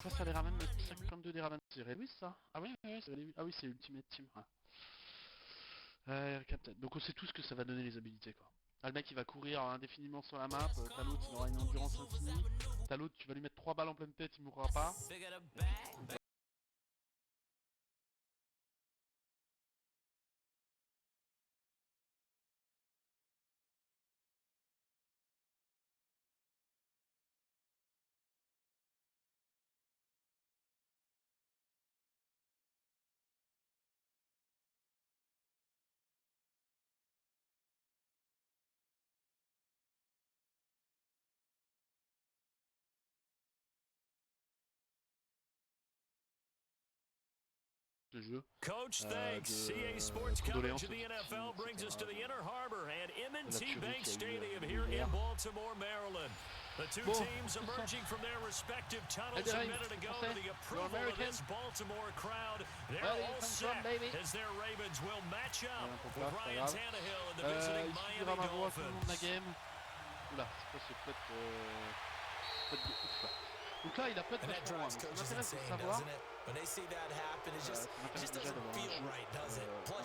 Ça les ramène 52 des ramènes. C'est Red ça? Ah oui, ah oui, c'est Ultimate Team. Captain. Donc on sait tous que ça va donner les habilités quoi. Ah, le mec il va courir indéfiniment sur la map, t'as l'autre il aura une endurance infinie, t'as l'autre tu vas lui mettre 3 balles en pleine tête, il mourra pas. De jeu. Coach thanks. CA Sports coverage of the NFL brings us to the Inner Harbor and M&T Bank Stadium here in Baltimore, Maryland. The two teams emerging from their respective tunnels a minute ago to the approval of this Baltimore crowd. They're all set as their Ravens will match up with Ryan Tannehill and the visiting Miami Dolphins. Oula, c'est quoi ce pote de ouf là. Donc là il a pas de vache pour moi, donc ça m'intéresse de savoir. Ça m'intéresse déjà d'avoir un jeu propre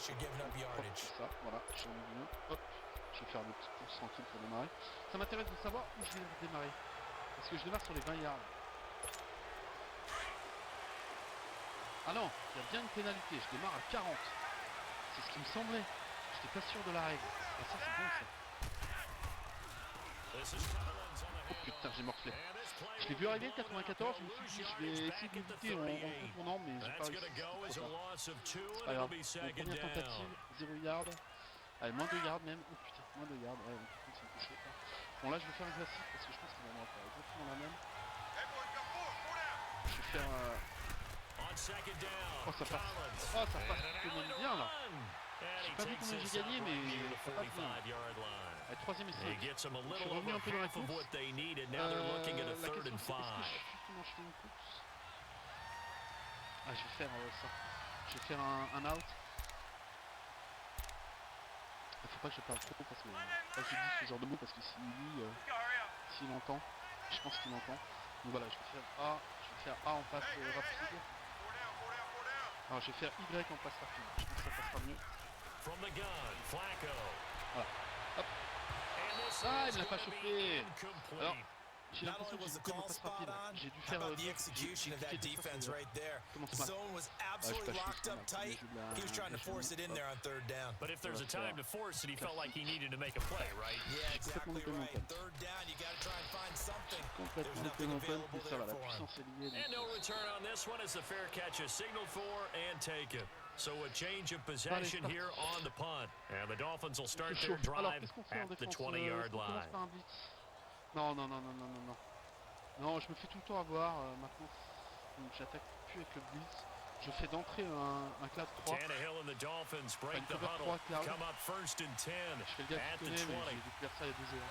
ça, voilà, j'en ai vu un, hop, je vais faire des petites courses tranquilles pour démarrer. Ça m'intéresse de savoir où je vais démarrer, parce que je démarre sur les 20 yards. Ah non, il y a bien une pénalité, je démarre à 40. C'est ce qui me semblait, j'étais pas sûr de la règle. Ah ça c'est bon ça. Oh putain, j'ai morflé. Je l'ai vu arriver le 94, je me suis dit je vais essayer de l'éviter en contournant, mais j'ai pas réussi. C'est pas grave. Bon, première tentative, 0 yard. Allez, moins 2 yards même. Oh putain, moins 2 yards. Ouais, on peut c'est chaud. Bon, là je vais faire un classique parce que je pense qu'il va me refaire exactement la même. Je vais faire oh ça passe. Oh ça passe plutôt bien là. J'ai pas vu combien j'ai gagné, mais ça passe bien. Allez, troisième essai. Je suis revenu un peu dans la course. La question c'est, est-ce que je fais une course? Ah, je vais faire ça. Je vais faire un out. Il faut pas que je parle trop parce que je dis ce genre de mots parce que s'il entend, je pense qu'il entend. Donc voilà, je vais faire A en passe rapide. Alors je vais faire Y en passe rapide. Je pense que ça passera mieux. Voilà. Hop. Ah, il me l'a pas chauffé. Alors, J'ai l'impression que j'ai loupé ma passe rapide. J'ai dû faire the execution of that defense right there. Zone was absolutely locked up tight. He was trying to force it in there on third down. But if there's a time to force it, he felt like he needed to make a play, right? Yeah, exactly right. Third down, you got to try and find something. There's nothing available there for him. And no return on this one as the fair catch is signaled for and taken. So a change of possession here on the punt. And the Dolphins will start their drive at the 20-yard line. Non, non, non, non, non, non, non. Non, je me fais tout le temps avoir. Maintenant, j'attaque plus avec le blitz. Je fais d'entrée un cloud 3. Tannehill and the Dolphins break the huddle. Come up first and 10 at the 20. J'ai découvert ça il y a 2 jours.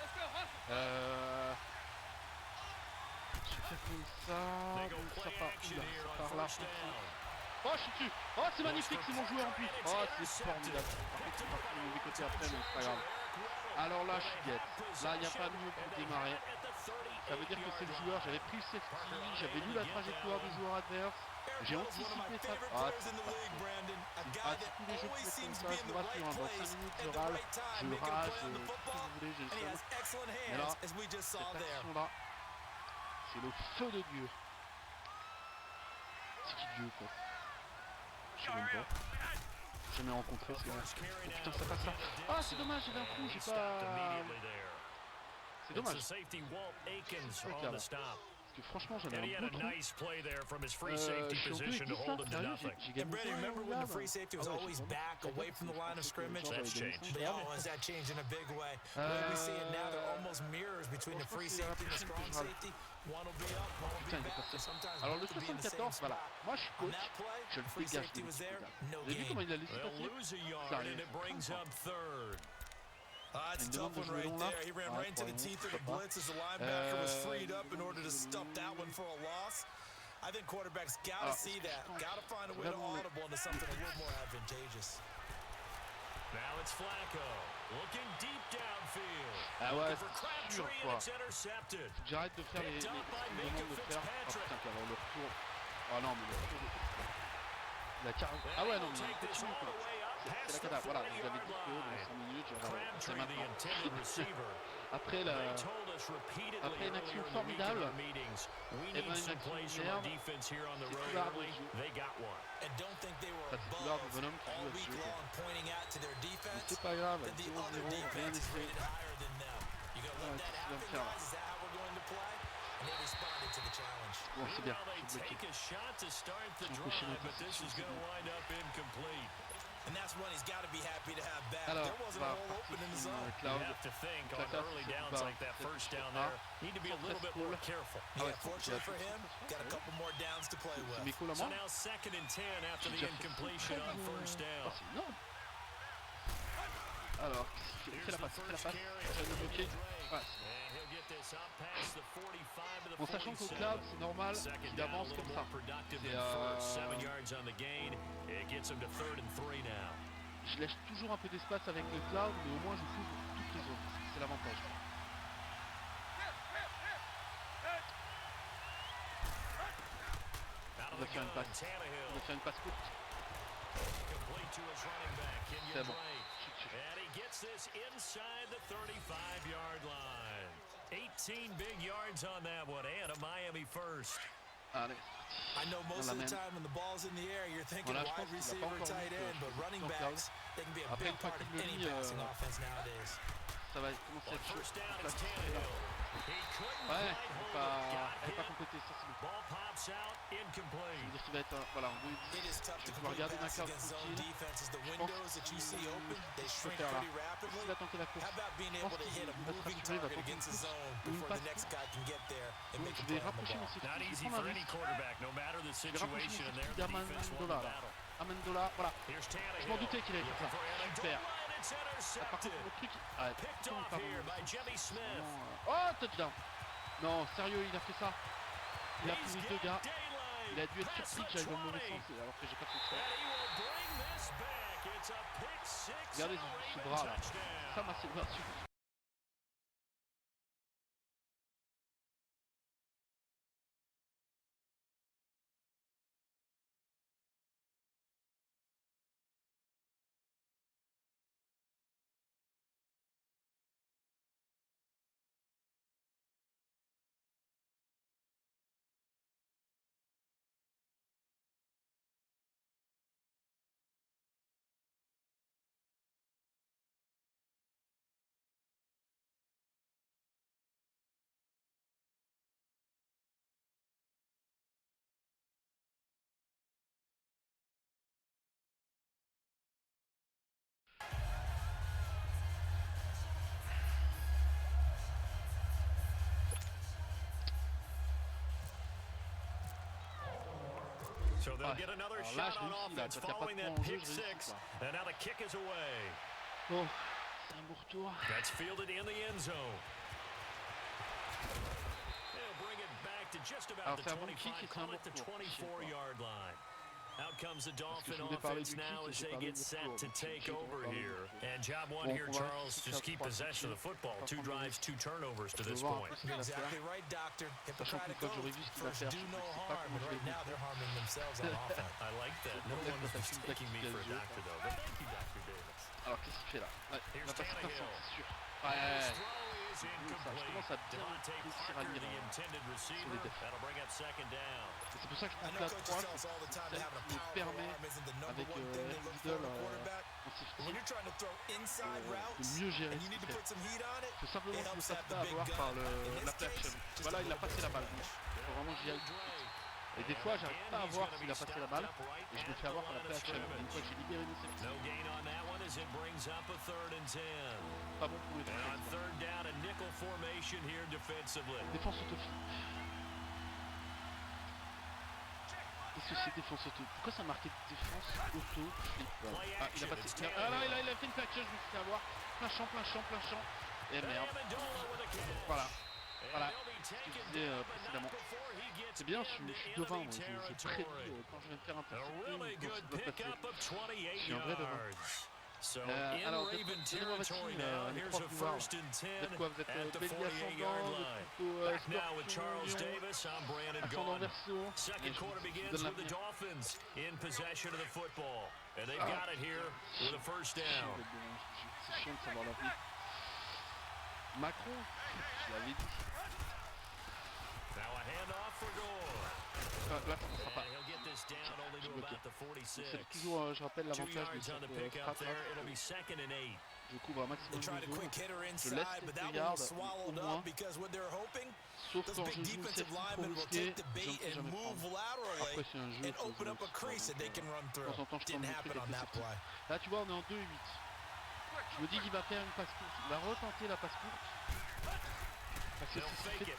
Je vais faire comme ça. Ça part là. Oh, je suis dessus. Oh, c'est magnifique, c'est mon joueur en plus. Oh, c'est formidable. Par contre, c'est parti du mauvais côté après, mais c'est pas grave. Alors là, je suis guette. Là, il n'y a pas mieux pour démarrer. Ça veut dire que c'est le joueur. J'avais pris le safety, j'avais lu la trajectoire du joueur adverse. J'ai anticipé ça. Ah, c'est tous les jeux qui sont comme ça, je me rassure. Dans 5 minutes, je râle, tout ce que vous voulez, j'ai le seum. Mais là, cette action-là, c'est le feu de Dieu. C'est qui Dieu, quoi. Je sais même pas. J'ai jamais rencontré, c'est vrai. Oh putain, ça passe là. Ah, c'est dommage, j'ai d'un coup, j'ai pas... C'est dommage. C'est pas grave. Parce que franchement, j'en ai un bon trou. Je suis en 2-10 là, sérieux, j'ai gagné Brady, remember when the free safety was always back away from the line of scrimmage? That's changed. Oh, has that changed in a big way? The way we see it now, they're almost mirrors between the free safety and the strong safety. One will be up, one will be back. Sometimes alors le both will be in the same 74, voilà. spot. Moi je suis coach, je le dégage. Vous avez vu comment il a laissé passer? That's a tough one right there. He ran right into the teeth of the blitz as the linebacker was freed up in order to stop that one for a loss. I think quarterbacks got to see that. Got to find a way to audible into something a little more advantageous. Now it's Flacco looking deep downfield. Ah ouais, for Crabtree and it's intercepted. J'arrête de faire les demandes de faire. Oh putain, le retour. Oh non, mais le retour. Il a 40. Ah ouais, non, mais il continue quoi. C'est la cata. Voilà, vous avez dit que dans 5 minutes, c'est maintenant. Après une action formidable, et ben une action merde, c'est Coulard de jeu. Ça c'est Coulard de bonhomme qui joue à ce jeu. Mais c'est pas grave, 0-0, rien n'est fait. Ouais, qu'est-ce qu'il va me faire là? Bon, c'est bien, je suis bloqué. J'ai empêché l'interception. And that's one he's got to be happy to have back. Alors, there wasn't a hole open in the zone. You have to think on early downs like that first down there, need to be a little bit more careful. Yeah, fortunately for him, got a couple more downs to play with. So now 2nd and 10 after the incompletion on first down. Alors, fais la passe, je vais me bloquer. En sachant qu'au cloud, c'est normal qu'il avance comme ça. Je laisse toujours un peu d'espace avec le cloud, mais au moins je couvre toutes les zones. C'est l'avantage. On va faire une passe. Courte. C'est bon. And he gets this inside the 35-yard line. 18 big yards on that one, and a Miami first. Allez. I know most of the time when the ball's in the air, you're thinking wide receiver, tight end, but running backs, they can be a big part of any passing offense nowadays. Ça va commencer à être chaud. Ouais, il pas complété, ça c'est bon. Ça veut dire qu'il va être, voilà, en 2-10. Je vais pouvoir regarder ma carte tranquille. Je pense qu'il peut faire là. S'il va tenter la course, je pense qu'il va se rassurer, il va tenter une course ou une passe. Donc je vais rapprocher mon safety. Je vais prendre un risque. Je vais rapprocher mon safety d'Amendola là. Amendola, voilà. Je m'en doutais qu'il allait faire ça. Super. Ah, par contre, le truc. Ah, putain, pardon. Oh, touchdown! Non, sérieux, il a fait ça. Il a pris les deux gars. Il a dû être surpris que j'aille dans le mauvais sens alors que j'ai pas fait ça. Regardez ce bras là. Ça m'a sauvé. So they'll get another shot on offense following that pick six. And now the kick is away. Bon, c'est un bon retour. That's fielded in the end zone. They'll bring it back to just about the 25, call it the 24-yard line. Out comes the Dolphin offense now as they get set to take over here. And job one here, Charles, just keep possession of the football. 2 drives, 2 turnovers to this point. Exactly right, Doctor. Hippocratic oath, first do no harm, and right now they're harming themselves on offense. I like that. No one was mistaking me for a doctor, though. But thank you, Dr. Davis. Alors, qu'est-ce qu'il fait là? Here's Tannehill. C'est sûr. His throw is incomplete. Devontae Parker, the intended receiver. That'll bring up second down. C'est pour ça que je trouve la 3 qui me permet, avec Lidl When you're trying to throw inside routes, de mieux gérer and you need to put some heat on it, c'est simplement que je ne sache pas avoir par la play action. Voilà, il a passé la balle. Il faut vraiment que j'y aille. Et des fois, j'arrive pas à voir s'il a passé la balle et je me fais avoir par la play action. Une fois que j'ai libéré mes safety. Pas bon pour les défense auto-flip. Qu'est-ce que c'est défense auto? Pourquoi ça marquait défense auto-flip? Ah, il a passé. Ah là, il a fait une play action, je me suis fait avoir. Plein champ. Et merde. Voilà. Ce que je disais précédemment. C'est bien, je suis devant, moi. Je prédis quand je vais me faire intercepter. Je suis un vrai devant. Alors, donnez-moi votre team, les profs du voir. Vous êtes quoi? Vous êtes bélier ascendant, vous êtes plutôt scorpion, ascendant verso. Et je vous donne la mienne. C'est chiant de savoir l'avenir. Macron, je l'avais dit. Là, ça ne passera pas. C'est toujours, je rappelle, l'avantage de cette frappe. Je couvre un maximum de zone. Je laisse les yards au moins. Sauf quand je joue une safety trop risquée, je ne sais jamais prendre. Après, c'est un jeu, de temps en temps, je tente de faire quelques safety. Là, tu vois, on est en 2-8. Je me dis qu'il va faire une passe courte. Il va retenter la passe courte. Parce que c'est ce qu'il fait.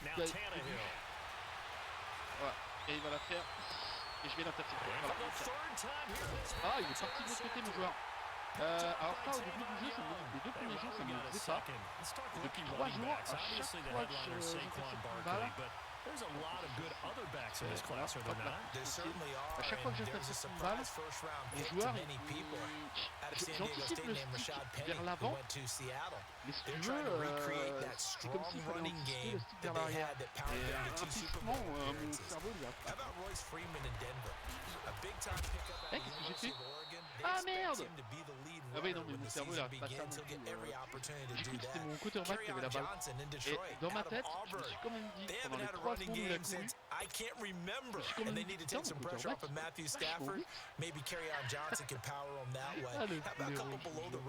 Voilà. Et il va la faire. Et je vais l'intercepter. Voilà. Ah, il est parti de l'autre côté, mon joueur. Alors ça, au début du jeu, les 2 premiers jours, ça ne me faisait pas. Et depuis 3 jours, à chaque fois que j'intercepte une balle, There's a lot of good other backs in this class, are there not? À chaque fois que j'intercepte une balle, les joueurs, j'anticipe le stick vers l'avant, mais si tu veux, c'est comme s'il fallait anticiper le stick vers l'arrière. Et implicitement, mon cerveau lui a pas. Qu'est-ce que j'ai fait? Ah merde! Ah oui, non, mais mon cerveau il a pas ça non plus. J'ai cru que c'était mon quarterback qui avait la balle. Et dans ma tête, je me suis quand même dit, pendant les 3 secondes où il a couru, je me suis quand même dit, putain, mon quarterback, vachement vite.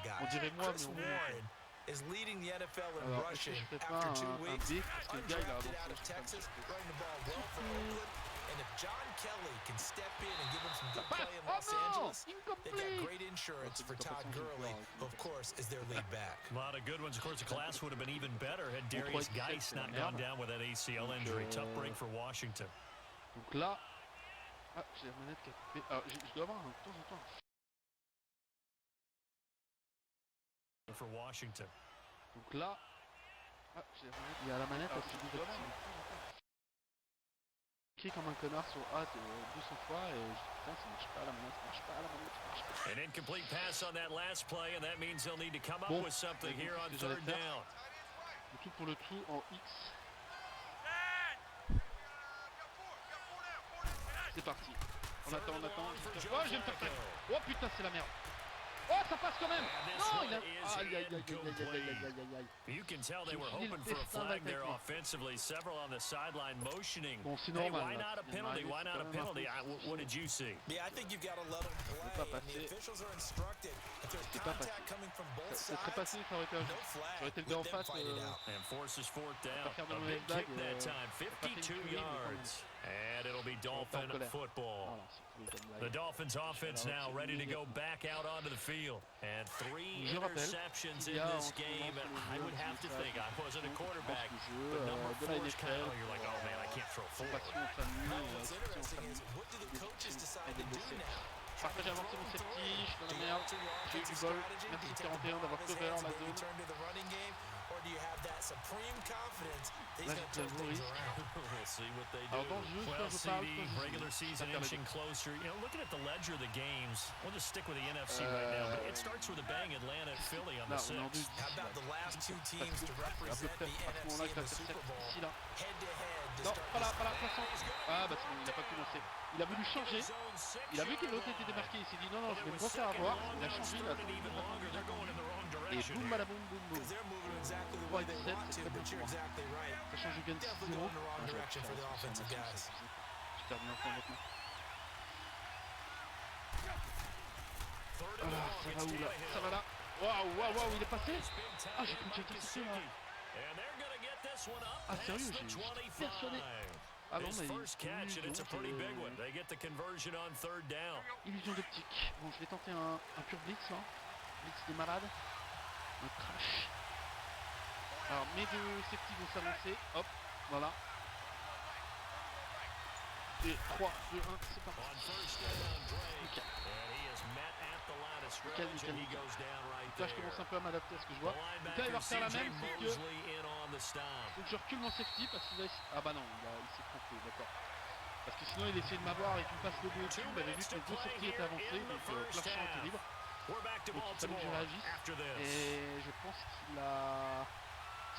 Ah, on dirait moi, mais on monte. Is leading the NFL in Alors, rushing je fais after pas 2 un weeks. B parce que le gars il a Undrafted out of avancé. Texas, running the ball well for Oakland. And if John Kelly can step in and give him some good play in Los Angeles, they got great insurance for Todd Gurley, who of course is their lead back. A lot of good ones. Of course, the class would have been even better had Darius Geis not gone down with that ACL injury. Tough break for Washington. Donc là, ah, j'ai la manette qui a coupé. Alors, je dois avoir un de temps en temps. For Washington. Donc là, ah, j'ai la manette. Il y a la manette aussi du écrit comme un connard sur A 200 fois et je dis putain ça marche pas, la manette marche pas. An incomplete pass on that last play and that means they'll need to come up with something here on third down. Le tout pour le tout en X. C'est parti. On attend. Oh, je vais me faire tac. Oh putain, c'est la merde. Oh, ça passe quand même. Non, il a... Aïe. You can tell they were hoping for a flag there offensively. Several on the sideline motioning. Bon, c'est hey, normal. why not a penalty? Why not a penalty? What did you see? Yeah, I think you've got to let them play. And the officials are instructed. If there's contact coming from both sides, no flag. Let them fight it out. And forces fourth down. A big kick that time, 52 yards. And it'll be Dolphin football. The Dolphins offense now ready to go back out onto the field. And 3 interceptions in this game. I would have to think, I wasn't a quarterback, but number 4 is kind of, you're like, oh man, I passion en famille, et des blessés. Partage avancé mon safety, je suis dans la merde, j'ai eu du bol, merci 41 d'avoir cover la zone. Là j'ai le risque. Alors dans le jeu, soit je parle, regular season inching closer. You know, looking at the ledger of the games, we'll just stick with the NFC right now, but it starts with a bang Atlanta and Philly on the 6th. How about the last two teams to represent the NFC in the Super Bowl? Head-to-head to start this last. Ah bah c'est bon, il a pas pu lancer. Il a voulu changer. Il a vu que l'autre était démarqué, il s'est dit non, je vais me refaire avoir. Il a changé, il a et boum, balaboum, boum, boum. 3 et 17, c'est très bon pour moi. Sachant que je gagne 6-0. Super bien fait maintenant. Ah, ça va où là? Ça va là? Waouh, il est passé? Ah, j'ai cru que j'étais ici là. Ah sérieux, j'ai persuadé. Ah non, mais illusion d'optique. Bon, je vais tenter un pur blitz là. Blitz de malade. Un crash. Alors mes deux safety vont s'avancer. Hop, voilà. Et 3, 2, 1, c'est parti. Nickel. Nickel. Là je commence un peu à m'adapter à ce que je vois. Donc là il va refaire la même, c'est que faut que je recule mon safety parce qu'il va essayer... Ah bah non, il s'est trompé, d'accord. Parce que sinon il essayait de m'avoir avec une passe de dos au-dessus, il avait vu que les deux safety étaient avancés, donc plein de champ était libre. Donc il fallait que je réagisse. Et je pense qu'il a...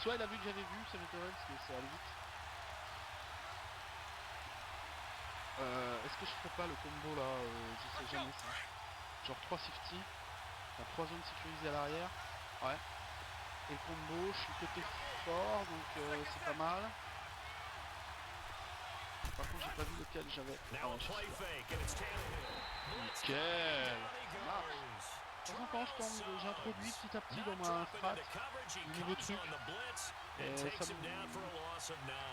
Soit il a vu que j'avais vu, ça m'étonnerait parce que ça allait vite. Est-ce que je ferais pas le combo là, je sais jamais ça. Genre 3 safety, enfin 3 zones sécurisées à l'arrière. Ouais. Et le combo, je suis côté fort, donc c'est pas mal. Par contre j'ai pas vu lequel j'avais. Nickel. Ça marche. De temps en temps j'introduis petit à petit dans ma strat de nouveaux trucs. Et ça me...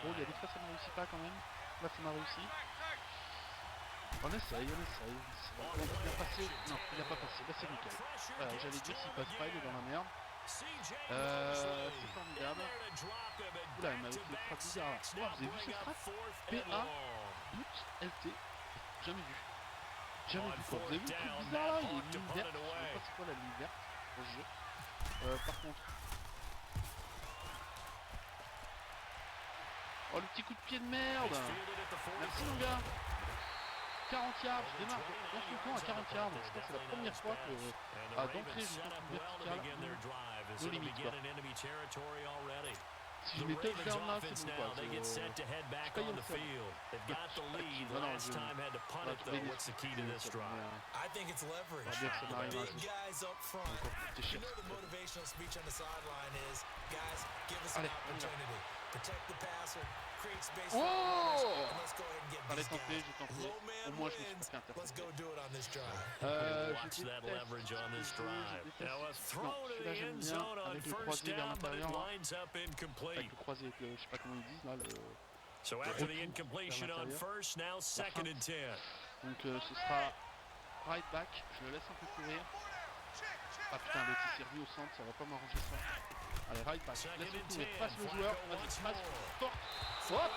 Bon, il y a des fois ça ne réussit pas quand même. Là ça m'a réussi. On essaye. Bon, il a passé. Non, il a pas passé. Là c'est nickel. Voilà, j'allais dire s'il passe pas, il est dans la merde. C'est formidable. Oula, il m'a fait une frappe bizarre là. Vous avez vu cette frappe? PA, boot, LT. Jamais vu. Jamais vu quoi. Vous avez vu le truc bizarre là? Il y a une ligne verte. Je sais pas c'est quoi la ligne verte dans ce jeu. Par contre. Oh le petit coup de pied de merde. Merci mon gars. 40 yards, je démarre dans son camp à 40 yards, je pense que c'est la première fois que d'entrée je tente une verticale nos limites quoi. Si je mets touchdown là, c'est bon quoi, je paye en fait. Non, je vais trouver des trucs, I think it's leverage. The big guys up front. You know the motivational speech on the sideline is, guys, give us an opportunity. Protect the passer, create space for and let's go ahead and get these guys. Low man wins. Let's go do it on this drive. Watch that leverage on this drive. Now a throw to the end zone on first down, but it lines up incomplete. Avec le croisé, avec le, je sais pas comment ils disent là, le... So after the incompletion on first, now second and 10. Donc ce sera right back, je le laisse un peu courir. Ah putain, le petit servi au centre, ça va pas m'arranger ça. Allez, right back, laisse-le courir, passe le joueur, vas-y, passe, fort. Hop.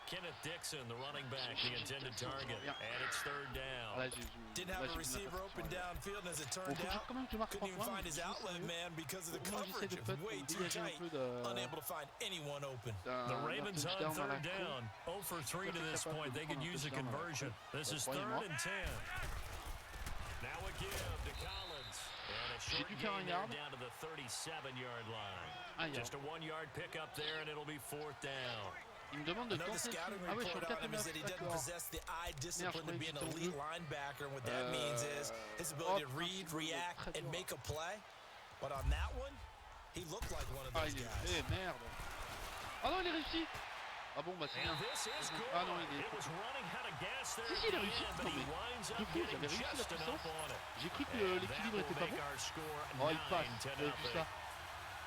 Kenneth Dixon, the running back, the intended target, and it's third down. Didn't have a receiver open downfield, and as it turned out, couldn't even find his outlet man because of the coverage. It was way too tight, unable to find anyone open. The Ravens on third down, 0 for 3 to this point. They could use a conversion. This is 3rd and 10. Now a give to Collins. And a short gain there down to the 37-yard line. Just a 1-yard pickup there, and it'll be 4th down. Il me demande de tenter. Ah ouais, je suis en 4 is that he doesn't possess the eye discipline to be an elite linebacker, and what that means is his ability to read, react, and make a play. But on that one, he looked like one of those guys. Eh merde. Ah non, il est réussi. Ah bon, bah c'est bien. Ah non, il est... Si, il a réussi. Non mais, du coup, j'avais réussi la puissance. J'ai cru que l'équilibre était pas bon. Oh, il passe, vous avez vu ça.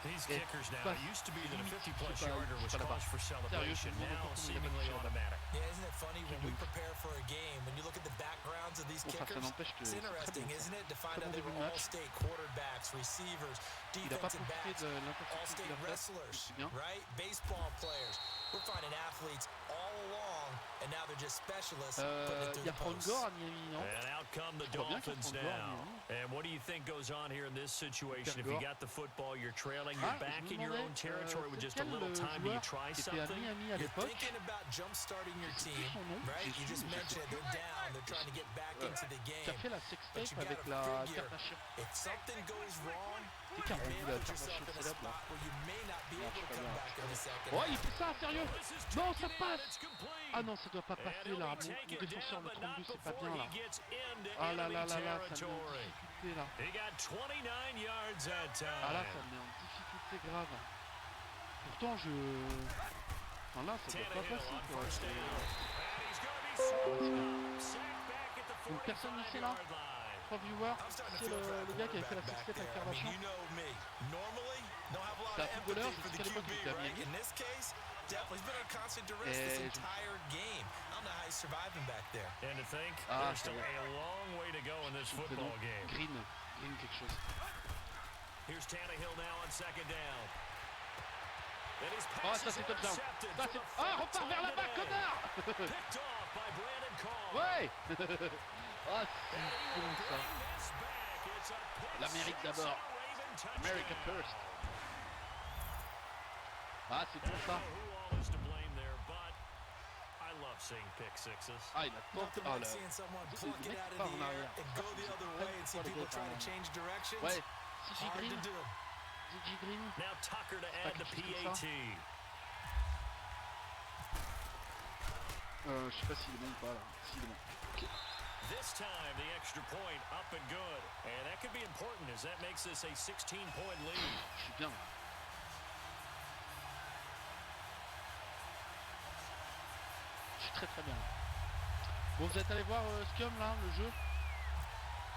These kickers now, it used to be that a 50-plus yarder was cause for celebration, now seemingly automatic. Yeah, isn't it funny when we prepare for a game, when you look at the backgrounds of these kickers, it's interesting, isn't it, to find out they were all-state quarterbacks, receivers, defensive backs, all-state wrestlers, right? Baseball players. We're finding athletes all along, and now they're just specialists putting it through the post. And out come the Dolphins now. And what do you think goes on here in this situation? If you got the football, you're trailing, you're back in your own territory with just a little time. Do you try something? You're thinking about jump-starting your team, right? You just mentioned it. They're down. They're trying to get back into the game. But you got to figure, if something goes wrong, you may put yourself in a spot where you may not be able to come back in a second. Oh, il fait ça, sérieux? Non, ça passe. Ah non, ça doit pas passer là. Mon défenseur me trompe, c'est pas bien là. Ah là là là là, ça me met en difficulté là. Ah là, ça me met en difficulté grave. Pourtant, enfin là, ça doit pas passer quoi. Donc personne ici là? 3 viewers, c'est le gars qui avait fait la sextape avec Kardashian. C'est un footballeur, jusqu'à l'époque il était à Miami. Definitely, he's been on constant duress this entire game. I don't know how he's surviving back there. And to think, there's still a long way to go in this football game. Green quelque chose. Here's Tannehill now on second down. And his Oh, pass ça c'est touchdown. Ça c'est... Ah, repars vers là-bas, connard. Picked off by Brandon Carr. Ouais. Ah, c'est bon ça. L'Amérique d'abord. America first. Ah, c'est bon ça. Ah, il a tenté. Ah, là. Le mec part en arrière. Ouais, CJ Green. CJ Green. Now Tucker to add the PAT. Je sais pas s'il est bon ou pas là. S'il est bon. Okay. This time the extra point up and good. And that could be important as that makes this a 16-point lead. Je suis bien. Très très bien. Bon, vous êtes allé voir Scum là, le jeu.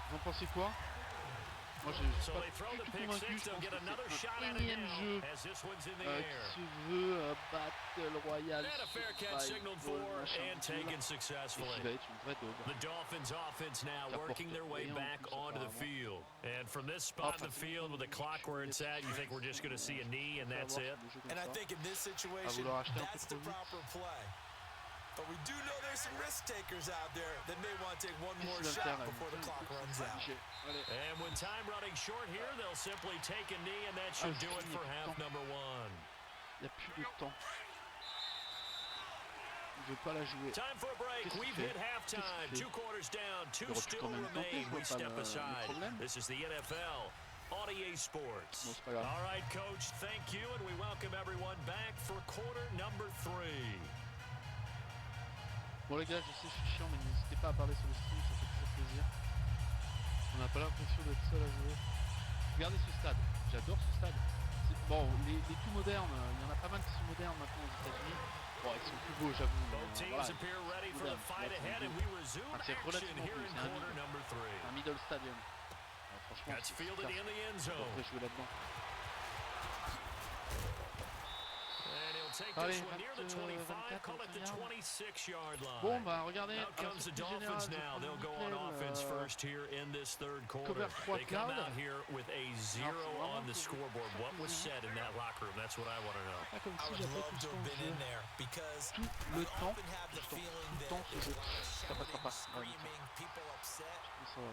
Vous en pensez quoi? Moi je suis pas du tout convaincu. Je pense que c'est un énième jeu qui se veut Battle Royale survival machin et qui va être une vraie daube. The Dolphins offense now working their way back onto the field. And from this spot in the field with the clock where it's at, you think we're just going to see a knee and that's it? And I think in this situation, that's the proper play. But we do know there's some risk takers out there that may want to take one more shot before the clock runs out. And when time running short here, they'll simply take a knee, and that should do it for half number one. Il n'y a plus de temps. Il veut pas la jouer. Time for a break. We've hit halftime. 2 quarters down. 2 still remain. We step aside. This is the NFL on EA Sports. All right, Coach, thank you, and we welcome everyone back for quarter number 3. Bon les gars, je sais, je suis chiant, mais n'hésitez pas à parler sur le stream, ça fait toujours plaisir. On n'a pas l'impression d'être seul à jouer. Regardez ce stade, j'adore ce stade. Bon, les tout modernes, il y en a pas mal qui sont modernes maintenant aux États-Unis. Bon, ils sont plus beaux, j'avoue. Voilà, c'est relativement beau, c'est un middle stadium. Alors, franchement, c'est super. On devrait jouer là-dedans. Allez, 24, bon, bah regardez, comes the Dolphins now. They'll go on offense first here in this third quarter. They come out here with a 0 on the scoreboard. What was said in that locker room? That's what I want to know. I would love to have been in there because le temps, ça passera pas. Screaming, people upset.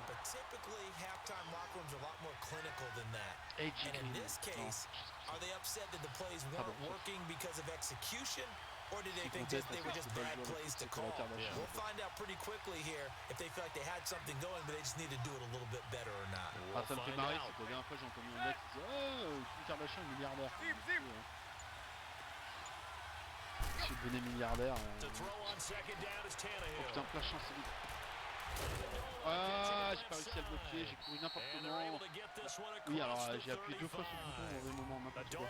But typically, halftime locker rooms are a lot more clinical than that. And in this case, are they upset that the plays weren't working because of execution, or did they think they were just bad plays to call? We'll find out pretty quickly here if they feel like they had something going, but they just need to do it a little bit better or not. Ça me fait marrer, c'est que la dernière fois j'ai entendu un mec qui disait « Oh, Kim Kardashian est milliardaire ». Je suis devenu milliardaire. Oh putain, flash chance, c'est vite. Ah, j'ai pas réussi à le bloquer, j'ai couru n'importe comment. Oui, alors j'ai appuyé 2 fois sur le bouton au mauvais moment, n'importe quoi.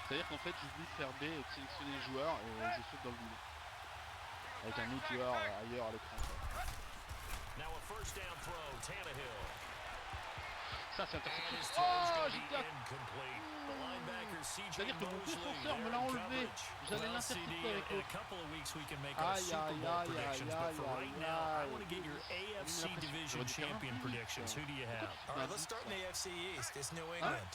C'est-à-dire qu'en fait, j'oublie de faire B et de sélectionner les joueurs et je saute dans le vide. Avec un autre joueur ailleurs à l'écran. Tannehill. Ça, c'est interception. And his Oh, throw's going to be j'étais... incomplete. The linebacker CJ C'est-à-dire que mon Mosley défenseur me there l'a in enlevé. coverage. J'allais Well, CD, l'intercepter avec in l'autre. a couple of weeks we can make our Super Bowl predictions, but for right now, I want to get your AFC Division Champion predictions. Who do you have? All right, let's start in the AFC East. It's New England.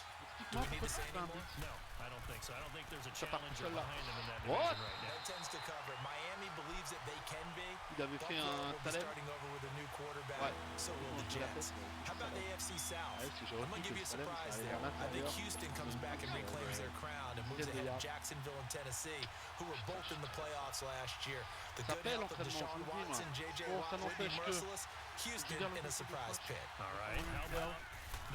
Do we need to say any more? No, I don't think so. I don't think there's a challenger celle-là. behind them in that What? division right now. That tends to cover it. Miami believes that they can be. Il avait fait Buffalo un will be talent. starting over with a new quarterback. Ouais. So will the Jets. How about the AFC South? Ouais, si j'ai I'm repris going to give you a que Salem, surprise ça allait there. vers I think l'intérieur. Houston comes back and reclaims their crown and moves ahead of Jacksonville and Tennessee, who were both in the playoffs last year. The good health of Deshaun Watson, J.J. Watt will be merciless. Houston in a surprise pick. All right, how about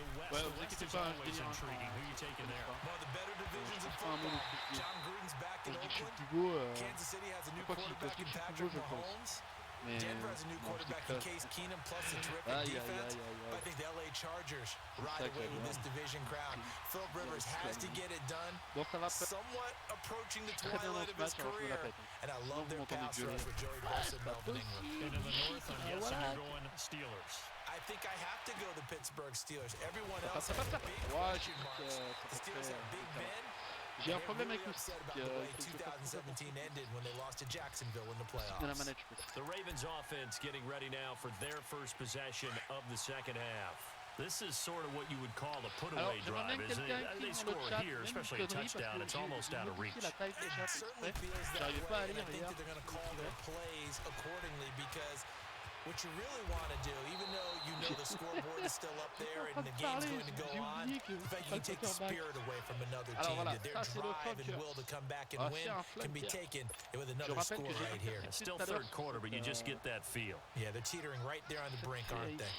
the West? Ouais, The vous West inquiétez is pas, je always délire. intriguing. Who are you taking there? One of the better divisions in Je prends un mot football. de plus. John Gruden's back in Quand je dis que je suis Oakland. plus beau, Kansas City has a new Quoi qu'il- quarterback quand je in dis que je suis Patrick plus beau, je pense. Mahomes. mais Denver has a new non, je quarterback in dis Case Keenum plus a terrific Aïe, aïe, defense. aïe, aïe, But I aïe. think the LA Chargers ça ride que away with j'aime. this division crown. Philip Rivers has to get it done. Bon, ça va pas Somewhat approaching the très bien dans twilight ce of his match, alors je me la career. pète. And I love vous their m'entendez pass gueuler. rush with Joey Bosa and Melvin Ingram. And in the North, I'm guessing voilà. you're going Steelers. I think I have to go the Pittsburgh Steelers. Everyone else Ça has passe, a big ouais, question marks. The Steelers have Big Ben. J'ai un And they're problème avec really le upset stick. about the way 2017 ended when they lost to Jacksonville in the De la playoffs. manette, je peux. The Ravens offense getting ready now for their first possession of the second half. This is sort of what you would call a Alors, put-away j'aimerais drive, bien isn't quelqu'un it? qui They dans score le chat, here, même especially a une connerie, touchdown. parce It's que almost out of j'ai reach. modifié la taille du It chat certainly exprès. feels that J'arrivais pas à way, and I lire think hier. that they're going to call their plays accordingly because what you really want to do, even though you know the scoreboard is still up there and the game's going to go on, the fact you can take the spirit away from another Alors team, voilà, that their ça, c'est le drive and flanqueur. will to come back and Ah, win c'est un can be flanqueur. taken with Je another rappelle score que j'ai right here. It's still tout à l'heure, third quarter, but you just get that feel. Yeah, they're teetering right there on the brink, aren't they?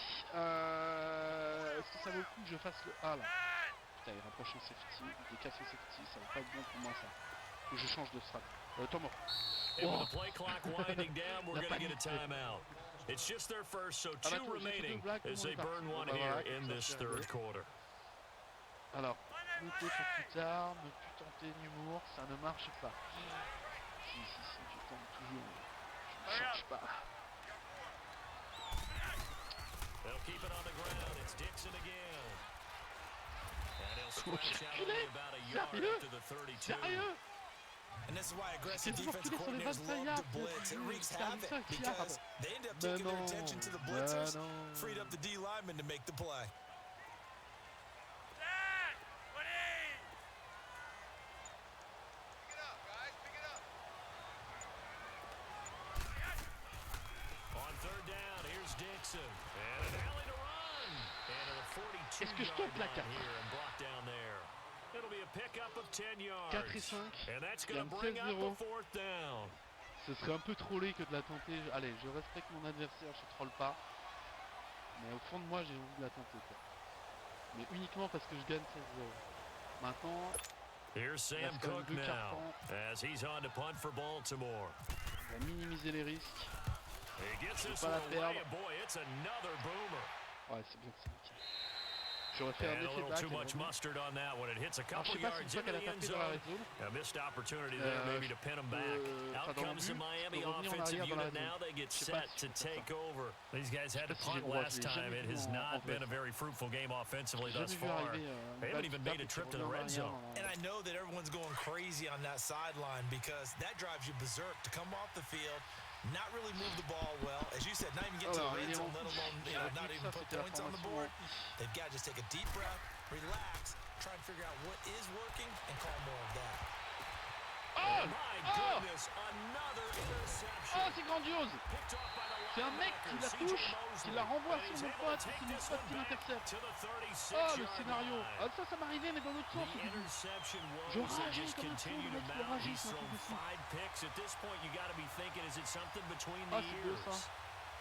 Est-ce que ça vaut le coup que je fasse le A là? Putain, il rapproche en safety, il décasse en safety, ça va pas être bon pour moi ça. Faut que je change de strat. Temps mort. And with the play clock winding down, we're going to get a timeout. It's just their first, so two remaining as they burn one here in this third quarter. Alors, noter pour plus tard, ne plus tenter l'humour, ça ne marche pas. Si, je tente toujours. Je ne change pas. They'll keep it on the ground. It's Dixon again. And he'll scratch out only about a yard up to the 32. Sérieux? And this is why aggressive C'est toujours defensive reculé sur les coordinators 25 love yards. to blitz. It wreaks C'est havoc 25 because yards. they end up Mais taking their non, attention to the mais blitzers, non. freed up the D lineman to make the play. On third down, here's Dixon. And an alley to run. And a 42 Est-ce que je tente la 4? here and blocked down there. It'll be a pickup of 10 yards. 4 et 5. And that's Il y a going to une bring up 16-0. a fourth down. Ce serait un peu trollé que de la tenter. Allez, je respecte mon adversaire, je troll pas. Mais au fond de moi, j'ai envie de la tenter. Quoi. Mais uniquement parce que je gagne 16-0. Maintenant, Here's Sam reste quand même Cook 2 now cartons. as he's on to punt for Baltimore. On va minimiser les risques. He gets this pas one la away, perdre. and boy, it's another boomer. Ouais, c'est bien, c'est nickel. J'aurais fait un And a effet little back. too much mustard on that one. It hits a Alors, je couple sais pas si yards une fois into qu'elle a the end tapé dans la zone. red zone. A missed opportunity there maybe to pin them back. Out enfin, dans le comes the but, Miami de revenir en offensive arrière dans la unit red now. zone. They get Je sais pas set si to je peux faire take ça. over. These guys had to sais pas si punt je le vois, last je l'ai time. jamais It vu has en not been vrai. a very fruitful game offensively J'ai thus jamais vu far. arriver, They haven't even made a trip to the red zone. And I know that everyone's going crazy on that sideline because that drives you berserk to come off the field, not really move the ball well. As you said, not even get to the Alors, il red est zone, en let alone not even ça, put c'était la points on the formation board. en plus. They've got to just take a deep breath, relax, try and figure out what is working and call more of that. Oh my goodness, another interception. Oh, c'est grandiose! Picked off by the C'est un mec qui la linebacker, touche, CJ Mosley. qui la renvoie And sur he's mon able to pote, take c'est mon this pote one qui back l'intercepte. to the 36 Oh, le yard scénario! line. Ah, ça m'arrivait, mais dans l'autre sens. The interception Je woes that rage just comme un fou, continue le to mec, je mount. rage He's comme un thrown fou. 5 picks. At this point, you got to be thinking, is it something between Ah, the c'est beau ears? ça.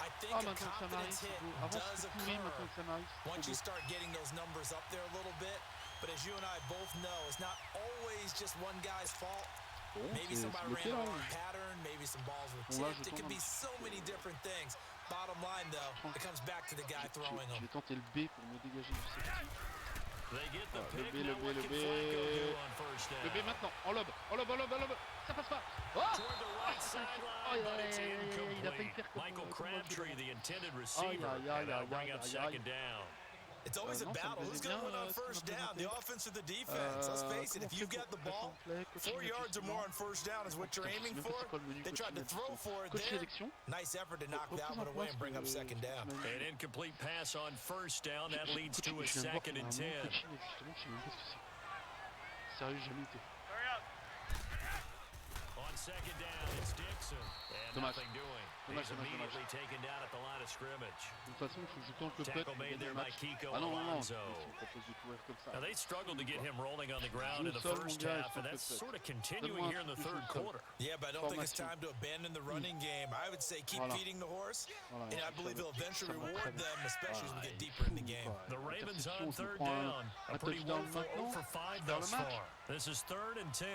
I think Ah, a maintenant que ça m'arrive, confidence c'est hit beau. Avant does c'était pourri, occur maintenant que ça m'arrive, c'est once trop you beau. start getting those numbers up there a little bit. But as you and I both know, it's not always just one guy's fault. Bon, Maybe c'est somebody bloqué ran là. a wrong pattern, maybe some balls were Bon, là, tipped. je It could tombe be un so many different things. Bottom line, though, it comes back to the guy throwing Je them. vais tenter le B pour me dégager du safety. They get the Ah, pick. le B, Now what le can B. Flacco do on first down? Le B maintenant, en lob, en lob, en lob, en lob. ça passe pas. Oh, il a failli faire comme Michael Crabtree, the intended receiver, and that'll bring up second down. It's always a battle. Who's going to win on first down, the offense or the defense? Let's face it, if you've got the ball, 4 yards or more on first down is what you're aiming for. They tried to throw for it there. Nice effort to knock that one away and bring up second down. An incomplete pass on first down. That leads to a 2nd and 10. Sérieux, jamais été. On second down, it's Dixon. And nothing doing. He's immediately taken down at the line of scrimmage. De toute façon, il faut que je tente le Tackle made there by Kiko Alonso. Now they struggled to get him rolling on the ground in the first half, and that's sort of continuing here in the third quarter. Yeah, but I don't think it's time to abandon the running game. I would say keep feeding the horse, and I believe he'll eventually reward them, especially as we get deeper in the game. The Ravens on third down. A pretty woeful 0 for 5 thus far. This is 3rd and 10.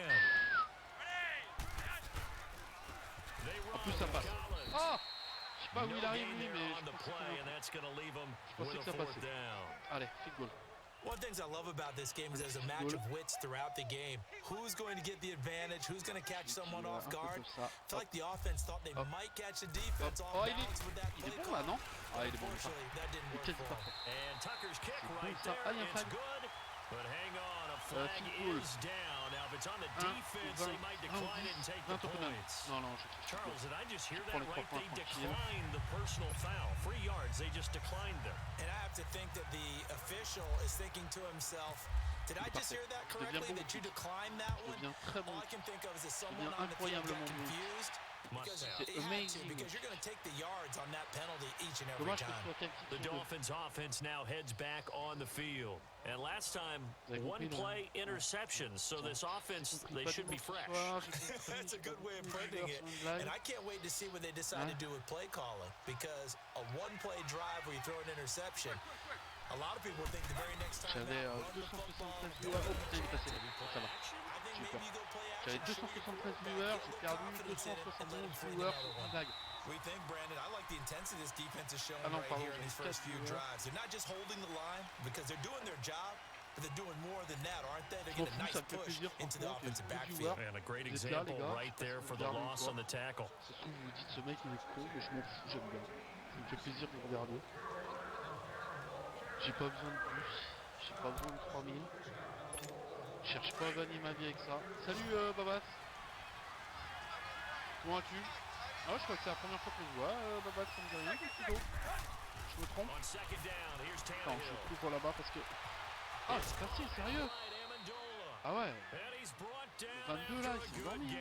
They run Collins. Oh, je sais pas où il arrive lui, mais on the play, and that's going to leave him with a 4th down. Allez, field goal. One of the things I love about this game is there's a match of wits throughout the game. Who's going to get the advantage? Who's going to catch someone off guard? I feel like the offense thought they might catch the defense off balance with that play call. Unfortunately, that didn't work for them. And Tucker's kick right there, it's good. But hang on, a flag is down. Now, if it's on the defense, they might decline it and take the points. Charles, did I just hear that right? They declined the personal foul. 3 yards, they just declined them. And I have to think that the official is thinking to himself, did I just hear that correctly, that you declined that one? All I can think of is that someone on the field got confused. Because you're going to take the yards on that penalty each and every time. The Dolphins offense now heads back on the field. And last time, 1 play interceptions. So this offense, they should be fresh. That's a good way of putting it. And I can't wait to see what they decide to do with play calling. Because a 1-play drive where you throw an interception, a lot of people think the very next time J'avais 273 viewers. Oh putain, il est passé. Ça va. J'avais 273 viewers, j'ai perdu 271 viewers sur une blague. We think, Brandon, I like the intensity this defense is showing right here in these first few drives. They're not just holding the line because they're doing their job, but they're doing more than that, aren't they? They're getting a nice push into the offensive backfield. And a great example right there for the loss on the tackle. C'est tout, vous dites ce mec il est con, mais je m'en fous, j'aime bien. Ça me fait plaisir de regarder. J'ai pas besoin de plus, j'ai pas besoin de 3000. Je cherche pas à gagner ma vie avec ça. Salut Babas. Comment vas-tu? Ah ouais, je crois que c'est la première fois que je vois Babas, ça me dit rien, plutôt. Je me trompe? Attends, je couvre là-bas parce que... Ah, c'est facile, sérieux? Ah ouais. 22 là, ils sont dormis.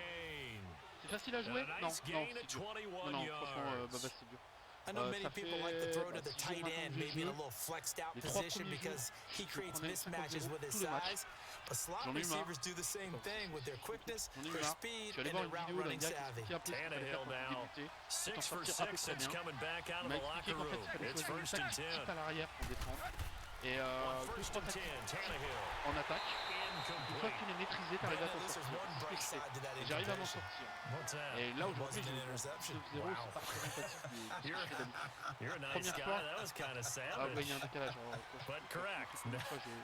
C'est facile à jouer? Non, c'est dur. Non, franchement, Babas, c'est dur. I know many people like to throw to the tight end, maybe in a little flexed out position because he creates mismatches with his size. But slot receivers do the same thing with their quickness, their speed, and their route running savvy. Tannehill now 6 for 6 since coming back out of the locker room. It's 1st and 10. Et 2-3 tactiques en attaque. Une fois qu'il est maîtrisé, tu arrives à t'en sortir. Et j'arrive à m'en sortir. Et là aujourd'hui, je 0, c'est pas très facile. Première fois, ah ouais, il y a un décalage. But correct.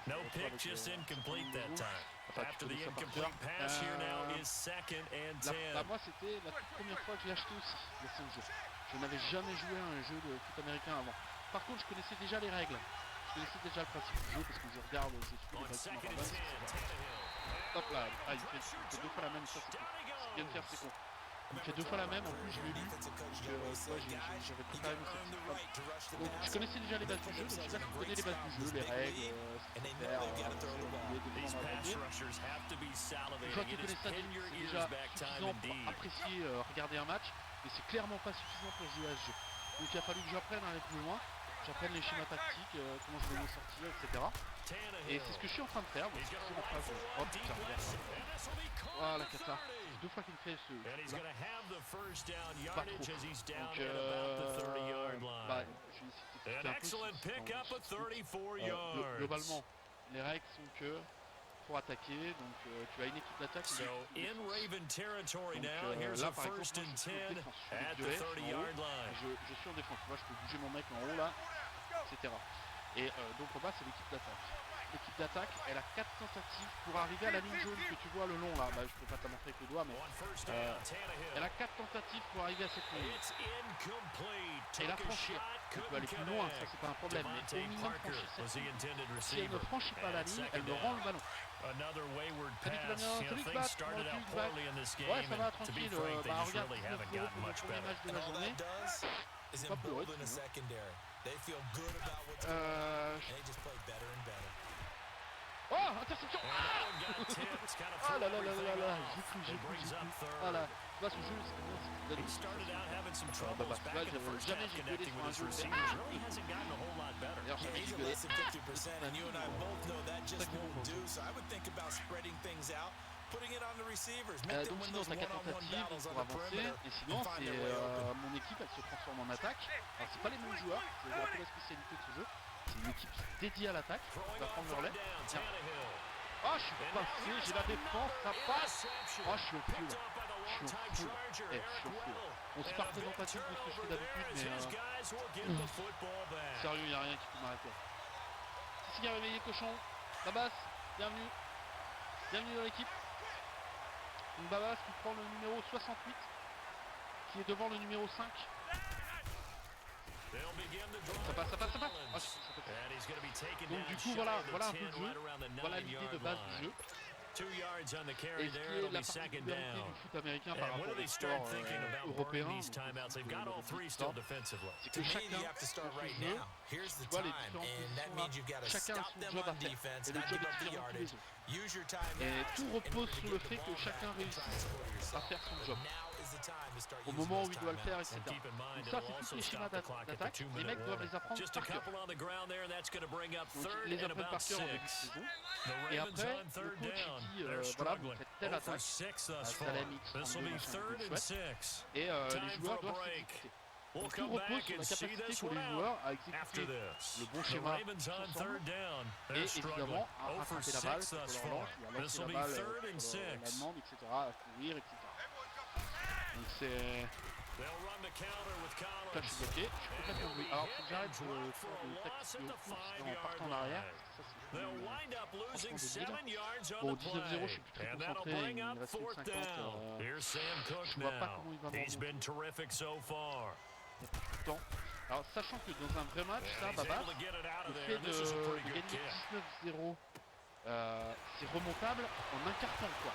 No pick, just incomplete that time. After the incomplete pass here now is 2nd and 10. Moi, c'était la première fois que je l'ai acheté aussi, le jeu. Je n'avais jamais joué à un jeu de foot américain avant. Par contre, je connaissais déjà les règles. Je connaissais déjà le principe du jeu parce que je regarde, je suis les bâtiments Madden. Hop là, ah, il fait 2 fois la même, ça c'est con. Ce qu'il vient de faire, c'est con. Il fait 2 fois la même, en plus je l'ai lu. Donc j'avais quand même cette... Donc je connaissais déjà les bases du jeu, donc je connais les bases du jeu, les règles, ce qu'il faut faire, une fois que tu connais ça, c'est déjà suffisant pour apprécier, regarder un match, mais c'est clairement pas suffisant pour jouer à ce jeu. Donc il a fallu que j'apprenne à aller plus loin. J'apprenne les schémas tactiques, comment je vais m'en sortir, etc. Et c'est ce que je suis en train de faire. Donc, c'est ma phrase. Oh putain, voilà la cata. C'est 2 fois qu'il me fait ce. Pas trop. Donc, globalement, les règles sont que pour attaquer, donc tu as une équipe d'attaque. So in Raven territory now, here's a 1st and 10 at the 30-yard line. Je suis en défense, tu vois, je peux bouger mon mec en haut là, etc. Et donc en bas c'est l'équipe d'attaque. L'équipe d'attaque, elle a 4 tentatives pour arriver à la ligne jaune que tu vois le long là. Bah, je peux pas te la montrer avec le doigt, mais elle a 4 tentatives pour arriver à cette ligne. Et la franchir, elle peut aller plus loin, ça c'est pas un problème, mais au minimum franchir cette ligne. Si elle ne franchit pas la ligne, elle me rend le ballon. Salut Flavien, salut Bat, ouais ça va tranquille, bah regarde 19-0 pour le premier match de la journée. C'est pas pour eux. Oh, interception! Ah là là là là là, j'ai cru. Ah là, tu vois ce jeu, c'est bien, c'est bien. Bah, jamais j'ai gueulé sur un jeu. D'ailleurs, jamais j'ai gueulé. Donc sinon, t'as 4 tentatives pour avancer, et sinon, c'est mon équipe, elle se transforme en attaque. Alors, c'est pas les mêmes joueurs, c'est un peu la spécialité de ce jeu. C'est une équipe dédiée à l'attaque, qui va prendre le relais. Tiens. Ah, je suis passé, j'ai la défense, ça passe. Ah, je suis au feu là. Je suis au feu. On se part représentatif de ce que je fais d'habitude, mais sérieux, il n'y a rien qui peut m'arrêter. C'est ce qui a réveillé Cochon. Babas, bienvenue. Bienvenue dans l'équipe. Donc Babas qui prend le numéro 68, qui est devant le numéro 5. Ça passe. Oh, donc du coup voilà un peu le jeu, voilà l'idée de base du jeu. Et ce qui est la particularité du foot américain par rapport au sport européen, c'est que chacun dans ce jeu, tu vois les différentes positions là, chacun a son job à faire, et le job est différent de tous les autres. Et tout repose sur le fait que chacun réussisse à faire son job au moment où il doit le faire, etc. Donc ça, c'est tous les schémas d'attaque. Les mecs doivent les apprendre par cœur. Donc ils les apprennent par cœur en début de saison. Et après, le coach dit voilà, vous faites telle attaque, Salem X, chouette, et les joueurs doivent s'exécuter. Donc tout repose sur la capacité pour les joueurs à exécuter le bon schéma ensemble, et évidemment à rattraper la balle sur leur lance, ou à lancer la balle sur la demande, etc., à courir, etc. Donc c'est... Là je suis bloqué, je suis complètement bloqué. Alors faut que j'arrête de faire de tactique de fou en partant en arrière, ça c'est franchement débile. Bon 19-0 je suis plus très concentré, il me reste 50, je vois pas comment il va me rendre. Il y a plus de temps. Alors sachant que dans un vrai match, ça Baba, le fait de gagner 19-0, c'est remontable en un quart temps quoi.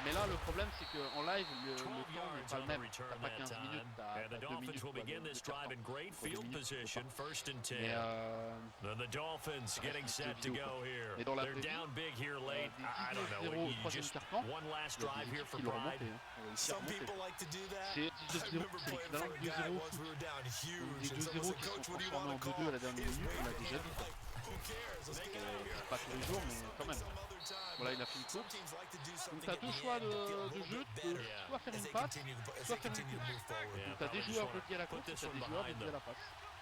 Mais là, le problème, c'est qu'en live, le temps n'est pas le même. T'as pas 15 minutes, t'as 2 minutes. Mais dans la vraie vie, des 19-0 au troisième quart-temps, il y a des équipes qui l'ont remonté. C'est 19-0, c'est l'équivalent de 2-0 au foot. Des 2-0 qui sont transformés en 2-2 à la dernière minute, on l'a déjà vu. Pas tous les jours, mais quand même. Voilà, il a fait une course. Donc tu as deux choix de jeu, soit faire une passe, soit faire une course. Donc tu as des joueurs dédiés à la course et tu as des joueurs dédiés à la passe.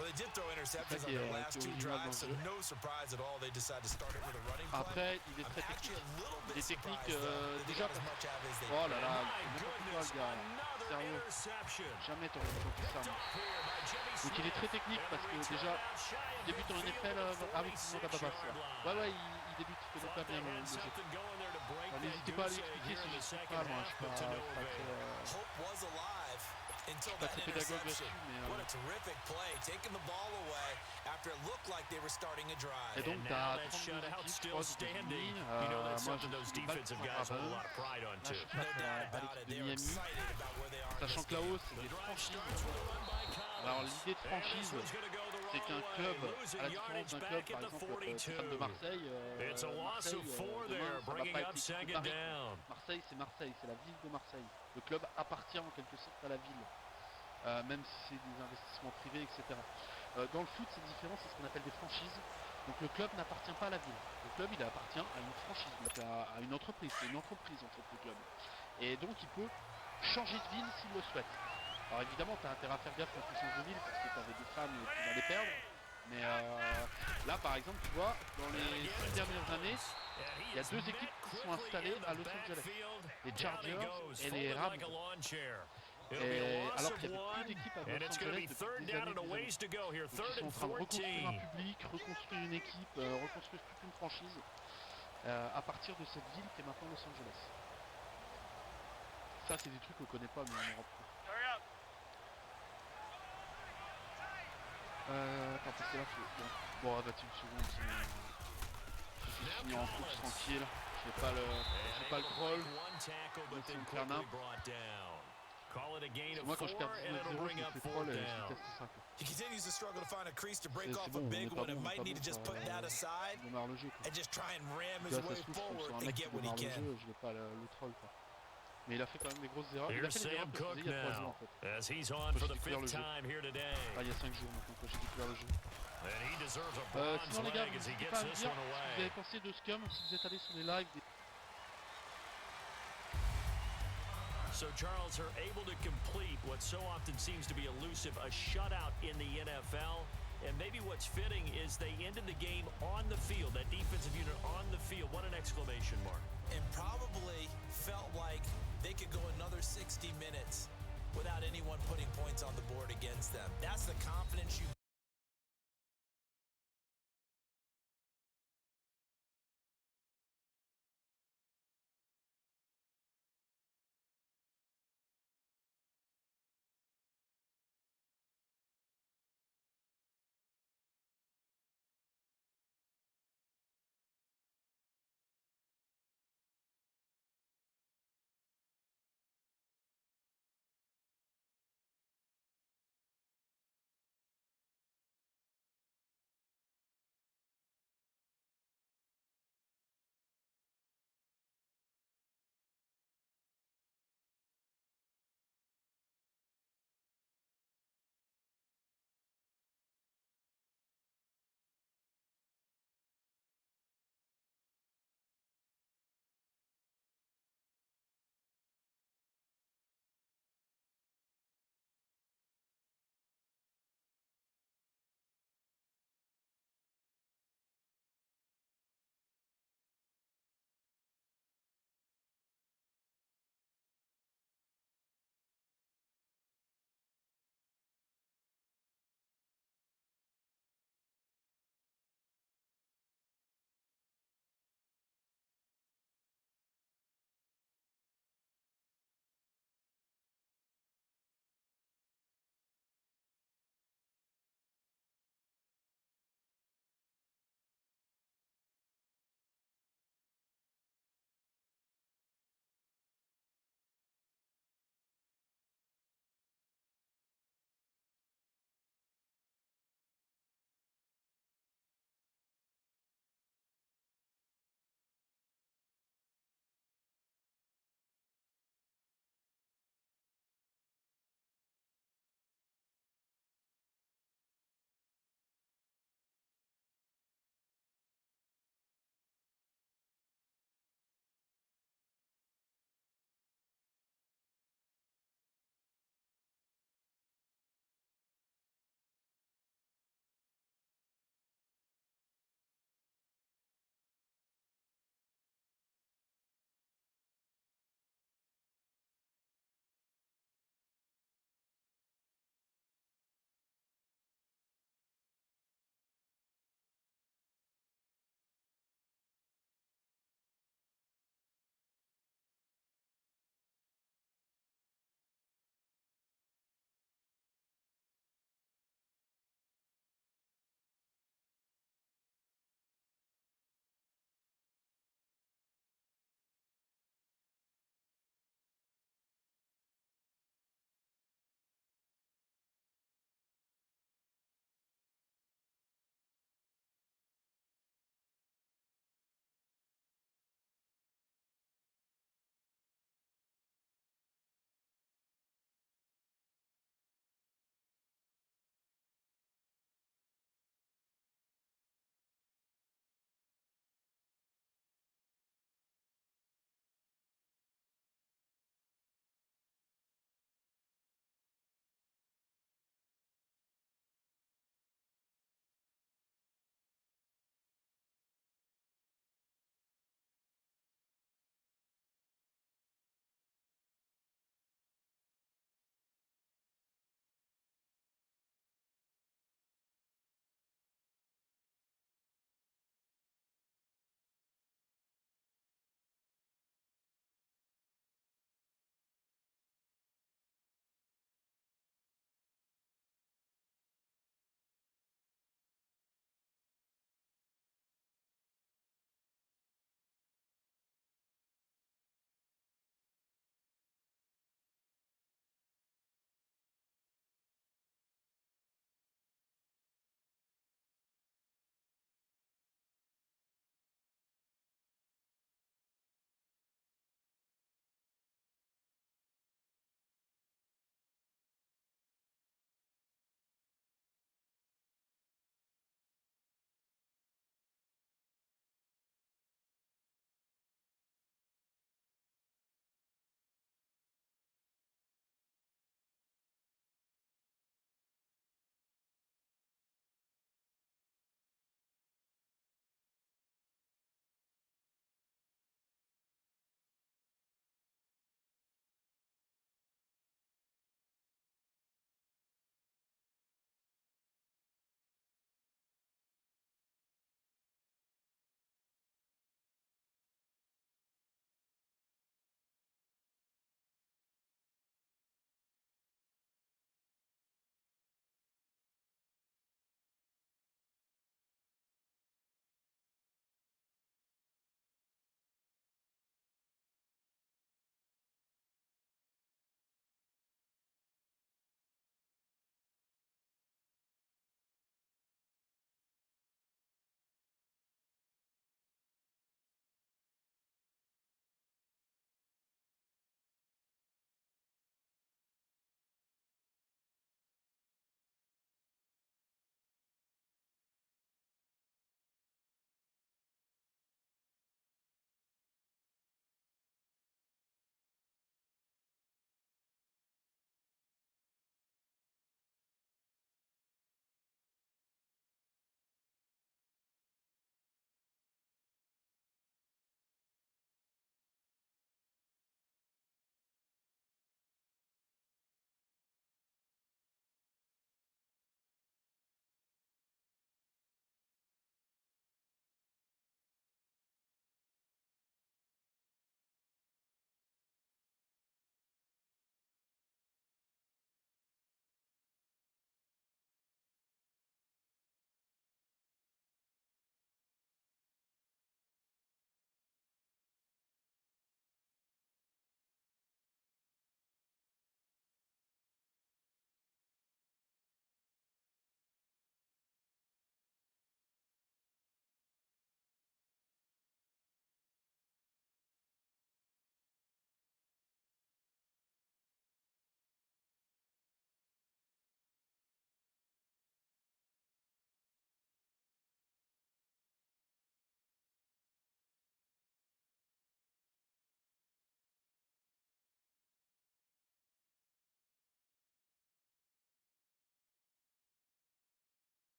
C'est ça qui est original dans le jeu. Après, il est très technique. Il est technique déjà parce que... Oh là là, n'importe quoi le gars. Sérieux, jamais t'aurais compris ça. Donc il est très technique parce que déjà, il débute en NFL avec son Babas. Ouais, il débute, il connaît pas bien le jeu. N'hésitez pas à lui expliquer si je sais pas, moi je suis pas très pédagogue là-dessus, mais... Et donc t'as 32 équipes, je crois, aux États-Unis. Moi je suis pas le là je suis face à l'équipe de Miami, sachant que là-haut c'est des franchises. Alors l'idée de franchise, c'est qu'un club, à la différence d'un club par exemple les fans de Marseille, demain ça va pas être l'équipe de Paris. Marseille c'est la ville de Marseille. Le club appartient en quelque sorte à la ville. Même si c'est des investissements privés, etc. Dans le foot, c'est différent, c'est ce qu'on appelle des franchises. Donc le club n'appartient pas à la ville. Le club, il appartient à une franchise, donc à une entreprise. C'est une entreprise en fait, le club. Et donc il peut changer de ville s'il le souhaite. Alors évidemment, tu as intérêt à faire gaffe quand tu changes de ville, parce que tu avais des fans et tu vas les perdre. Mais là, par exemple, tu vois, dans les 6 dernières années, il y a deux équipes qui sont installées à Los Angeles. Les Chargers et les Rams. loss alors of qu'il y avait one, plus d'équipe à and Los it's going to Angeles be depuis third des down années. and a ways to go here. Donc, Third ils and sont en train de reconstruire un 14. public, reconstruire une équipe, reconstruire toute une franchise à partir de cette ville qui est maintenant Los Angeles. Ça, c'est des trucs qu'on connaît pas, mais en Europe. Attends, parce que là, faut... Bon, attends une seconde, c'est fini en course tranquille. J'ai pas le crawl. C'est une carnap. Moi, quand je perds 19-0, je me fais troll et je déteste ça. He continues to struggle to find a crease to break off a big one and might need to just put that aside and just try and ram his way forward and get what he can. Je vais pas le troll, quoi. Mais il a fait quand même des grosses erreurs. Il a Here's fait des erreurs Sam que je Cook faisais il y a 3 jours, now, en fait. as he's on for the fifth time here today. Ah, il y a 5 jours maintenant que j'ai découvert le jeu. And he deserves a bronze Sinon les gars, leg as he n'hésitez gets pas à me this dire one ce que vous away. avez pensé de Scum, si vous êtes allé sur les lives. So Charles are able to complete what so often seems to be elusive, a shutout in the NFL. And maybe what's fitting is they ended the game on the field, that defensive unit on the field. What an exclamation mark. And probably felt like they could go another 60 minutes without anyone putting points on the board against them. That's the confidence you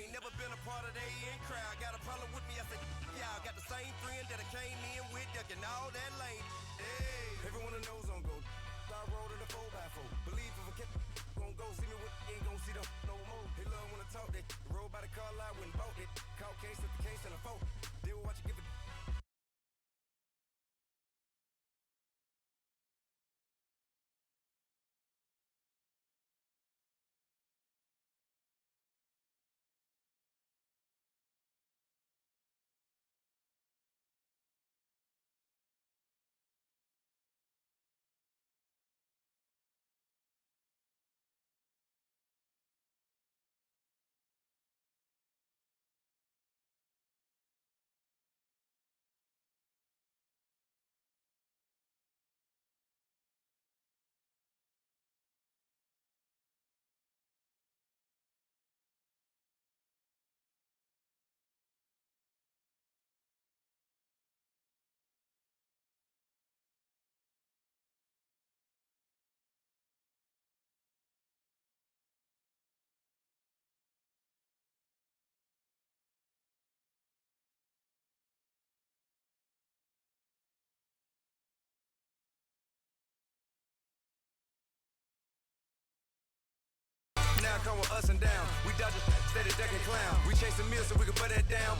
ain't never been a part of the in crowd. Got a problem with me, I said, y'all got the same friend that I came in with, ducking all that lane. Hey, everyone knows on go. I rolled in a 4x4. Believe if I kept gon' go see me with ain't gon' see them no more. They love when I talk that. Roll by the car lot when bought it. Caught case at the case and a phone. They will watch you give it. Now come with us and down. We dodge it, steady ducking clown. We chase a meal so we can put that down.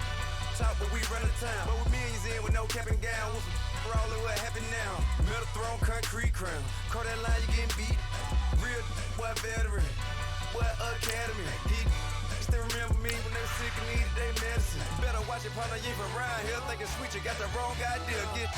Talk, but we run the town. But with millions in with no cap and gown. We're all in what happened now. Metal throne, concrete crown. Call that line, you getting beat. Real boy veteran. Boy academy. He still remember me when they were sick and needed their medicine. Better watch it, partner. You ain't from around here thinking sweet. You got the wrong idea. Get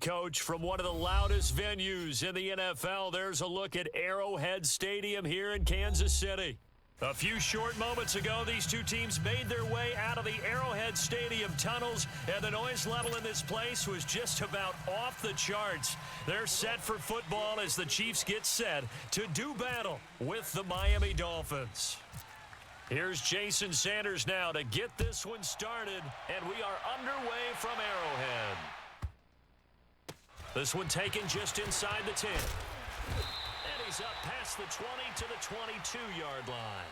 Coach, from one of the loudest venues in the NFL, there's a look at Arrowhead Stadium here in Kansas City. A few short moments ago, these two teams made their way out of the Arrowhead Stadium tunnels, and the noise level in this place was just about off the charts. They're set for football as the Chiefs get set to do battle with the Miami Dolphins. Here's Jason Sanders now to get this one started, and we are underway from Arrowhead. This one taken just inside the 10. And he's up past the 20 to the 22-yard line.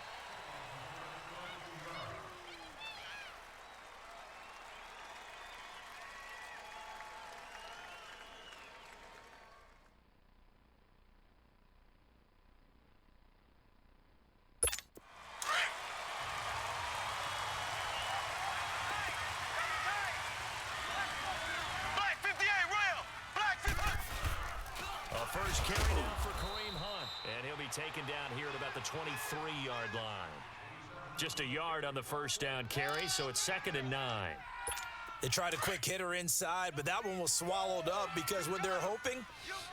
First carry now for Kareem Hunt, and he'll be taken down here at about the 23-yard line. Just a yard on the first down carry, so it's 2nd and 9. They tried a quick hitter inside, but that one was swallowed up because what they're hoping,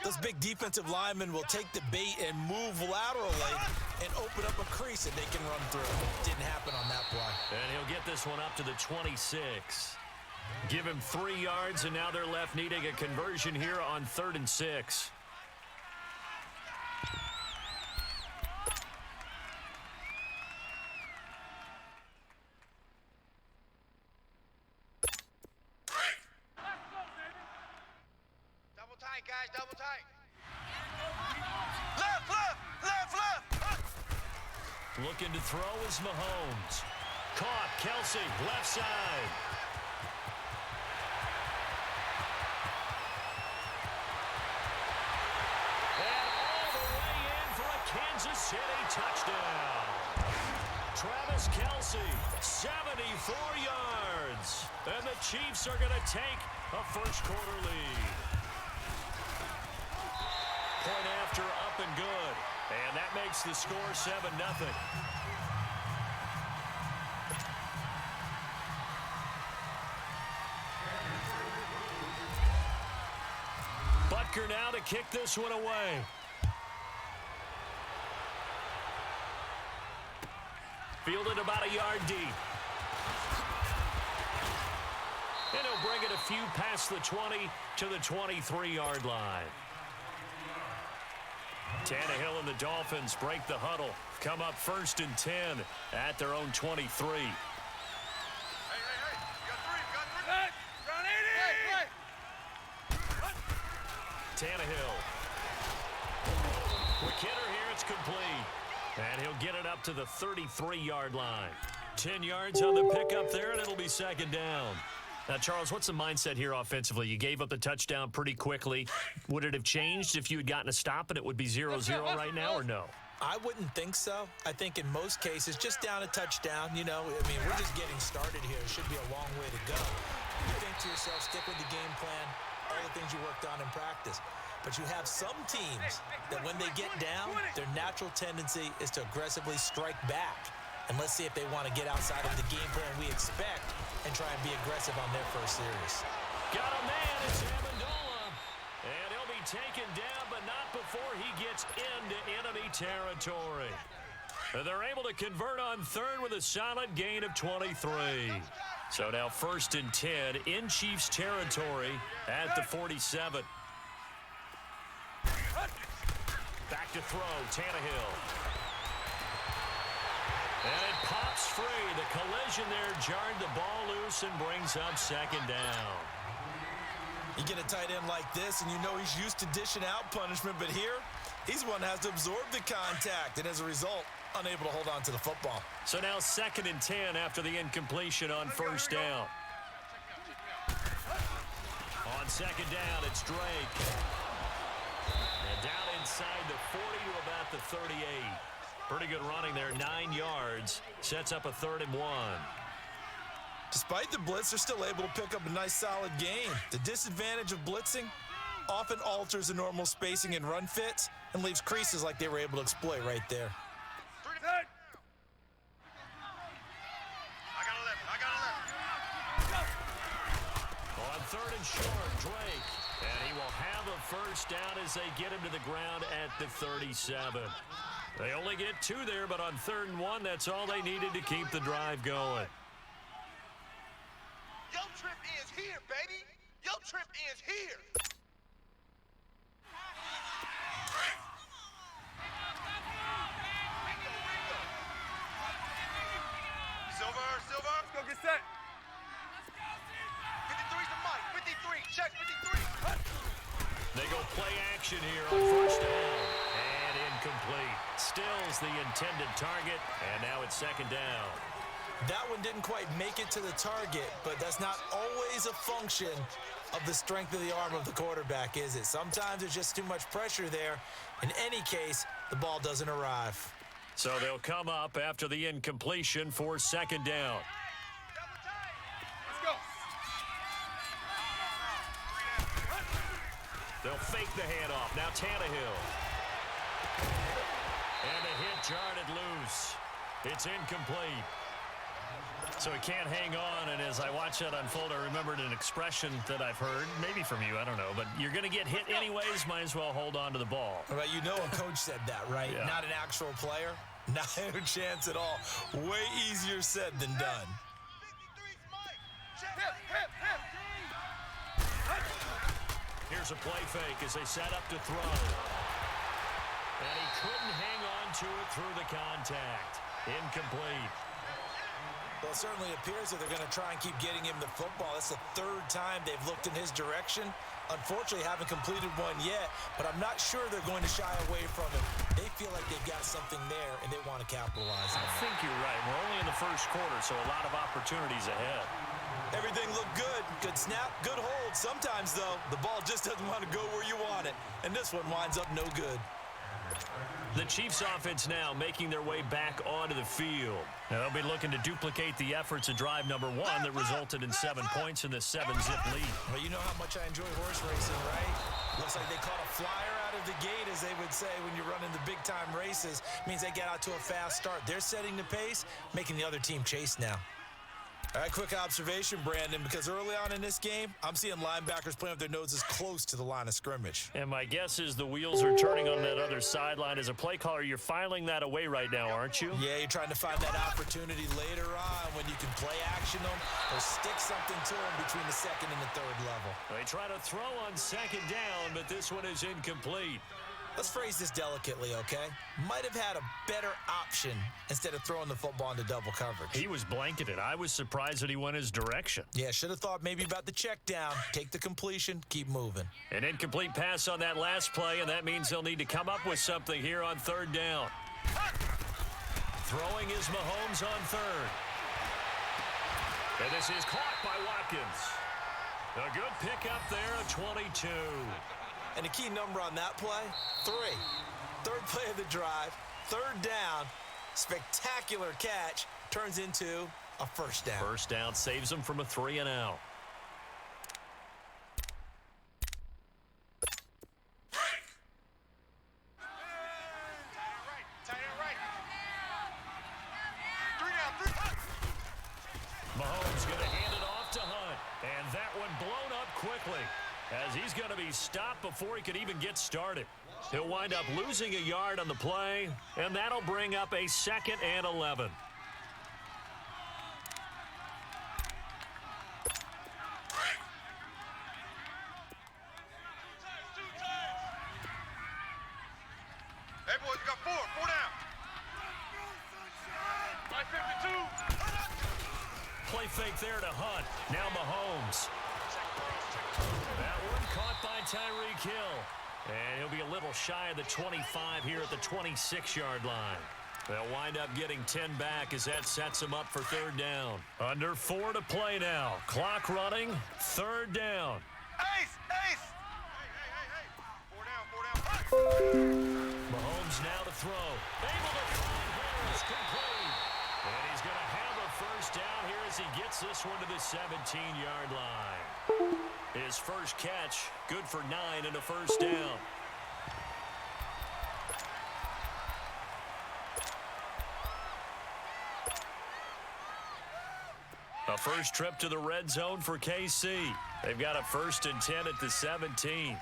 those big defensive linemen will take the bait and move laterally and open up a crease that they can run through. Didn't happen on that play. And he'll get this one up to the 26. Give him 3 yards, and now they're left needing a conversion here on 3rd and 6. Guys, double tight. Left, left, left, left. Looking to throw is Mahomes. Caught, Kelsey, left side. And all the way in for a Kansas City touchdown. Travis Kelsey, 74 yards. And the Chiefs are going to take a first-quarter lead. Point after, up and good. And that makes the score 7-0. Butker now to kick this one away. Fielded about a yard deep. And he'll bring it a few past the 20 to the 23-yard line. Tannehill and the Dolphins break the huddle. Come up 1st and 10 at their own 23. Hey, you got 3, Hey, run 80! Tannehill. With Kidder here, it's complete. And he'll get it up to the 33-yard line. 10 yards on the pickup there, and it'll be 2nd down. Now, Charles, what's the mindset here offensively? You gave up the touchdown pretty quickly. Would it have changed if you had gotten a stop and it would be 0-0 right now, or no? I wouldn't think so. I think in most cases, just down a touchdown, you know, I mean, we're just getting started here. It should be a long way to go. You think to yourself, stick with the game plan, all the things you worked on in practice. But you have some teams that when they get down, their natural tendency is to aggressively strike back. And let's see if they want to get outside of the game plan we expect and try and be aggressive on their first series. Got a man, it's Amendola. And he'll be taken down, but not before he gets into enemy territory. And they're able to convert on 3rd with a solid gain of 23. So now 1st and 10 in Chiefs territory at the 47. Back to throw, Tannehill. And it pops free. The collision there jarred the ball loose and brings up 2nd down. You get a tight end like this, and you know he's used to dishing out punishment, but here, he's one that has to absorb the contact, and as a result, unable to hold on to the football. So now 2nd and 10 after the incompletion on 1st down. On 2nd down, it's Drake. And down inside the 40 to about the 38. Pretty good running there, 9 yards. Sets up a 3rd and 1. Despite the blitz, they're still able to pick up a nice, solid gain. The disadvantage of blitzing often alters the normal spacing and run fits and leaves creases like they were able to exploit right there. On 3rd and short, Drake. And he will have a first down as they get him to the ground at the 37. They only get 2 there, but on 3rd and 1, that's all they needed to keep the drive going. Your trip is here, baby. Your trip is here. Silver, let's go get set. 53's the mic. 53, check 53. They go play action here on 1st down. And incomplete. Stills the intended target, and now it's 2nd down. That one didn't quite make it to the target, but that's not always a function of the strength of the arm of the quarterback, is it? Sometimes there's just too much pressure there. In any case, the ball doesn't arrive. So they'll come up after the incompletion for 2nd down. Let's go. They'll fake the handoff. Now Tannehill. And the hit jarred it loose. It's incomplete. So he can't hang on, and as I watch that unfold, I remembered an expression that I've heard, maybe from you, I don't know, but you're going to get hit anyways, might as well hold on to the ball. Well, you know a coach said that, right? Yeah. Not an actual player. Not a chance at all. Way easier said than done. Here's a play fake as they set up to throw. And he couldn't hang on to it through the contact. Incomplete. Well, it certainly appears that they're going to try and keep getting him the football. That's the third time they've looked in his direction. Unfortunately, haven't completed one yet, but I'm not sure they're going to shy away from him. They feel like they've got something there, and they want to capitalize on it. I think you're right. We're only in the first quarter, so a lot of opportunities ahead. Everything looked good. Good snap, good hold. Sometimes, though, the ball just doesn't want to go where you want it, and this one winds up no good. The Chiefs offense now making their way back onto the field. Now they'll be looking to duplicate the efforts of drive number 1 that resulted in 7 points in the 7-zip lead. Well, you know how much I enjoy horse racing, right? Looks like they caught a flyer out of the gate, as they would say when you're running the big-time races. Means they get out to a fast start. They're setting the pace, making the other team chase now. All right, quick observation, Brandon, because early on in this game, I'm seeing linebackers playing with their noses close to the line of scrimmage. And my guess is the wheels are turning on that other sideline. As a play caller, you're filing that away right now, aren't you? Yeah, you're trying to find that opportunity later on when you can play action them or stick something to them between the second and the third level. They try to throw on second down, but this one is incomplete. Let's phrase this delicately, okay? Might have had a better option instead of throwing the football into double coverage. He was blanketed. I was surprised that he went his direction. Yeah, should have thought maybe about the check down. Take the completion, keep moving. An incomplete pass on that last play, and that means they'll need to come up with something here on third down. Throwing is Mahomes on third. And this is caught by Watkins. A good pickup there of 22. And the key number on that play, 3. Third play of the drive, third down, spectacular catch, turns into a first down. First down saves them from a 3-and-out. Mahomes going to hand it off to Hunt. And that one blown up quickly, as he's going to be stopped before he could even get started. He'll wind up losing a yard on the play, and that'll bring up a 2nd and 11. Hey, boys, we got 4 down. 552. Play fake there to Hunt. Now Mahomes. That one caught by Tyreek Hill. And he'll be a little shy of the 25 here at the 26-yard line. They'll wind up getting 10 back as that sets them up for third down. Under 4 to play now. Clock running. Third down. Ace! Hey. 4 down. Mahomes now to throw. Able to find Harris, complete. And he's going to have a first down here as he gets this one to the 17-yard line. His first catch, good for 9 and a first down. A first trip to the red zone for KC. They've got a 1st and 10 at the 17.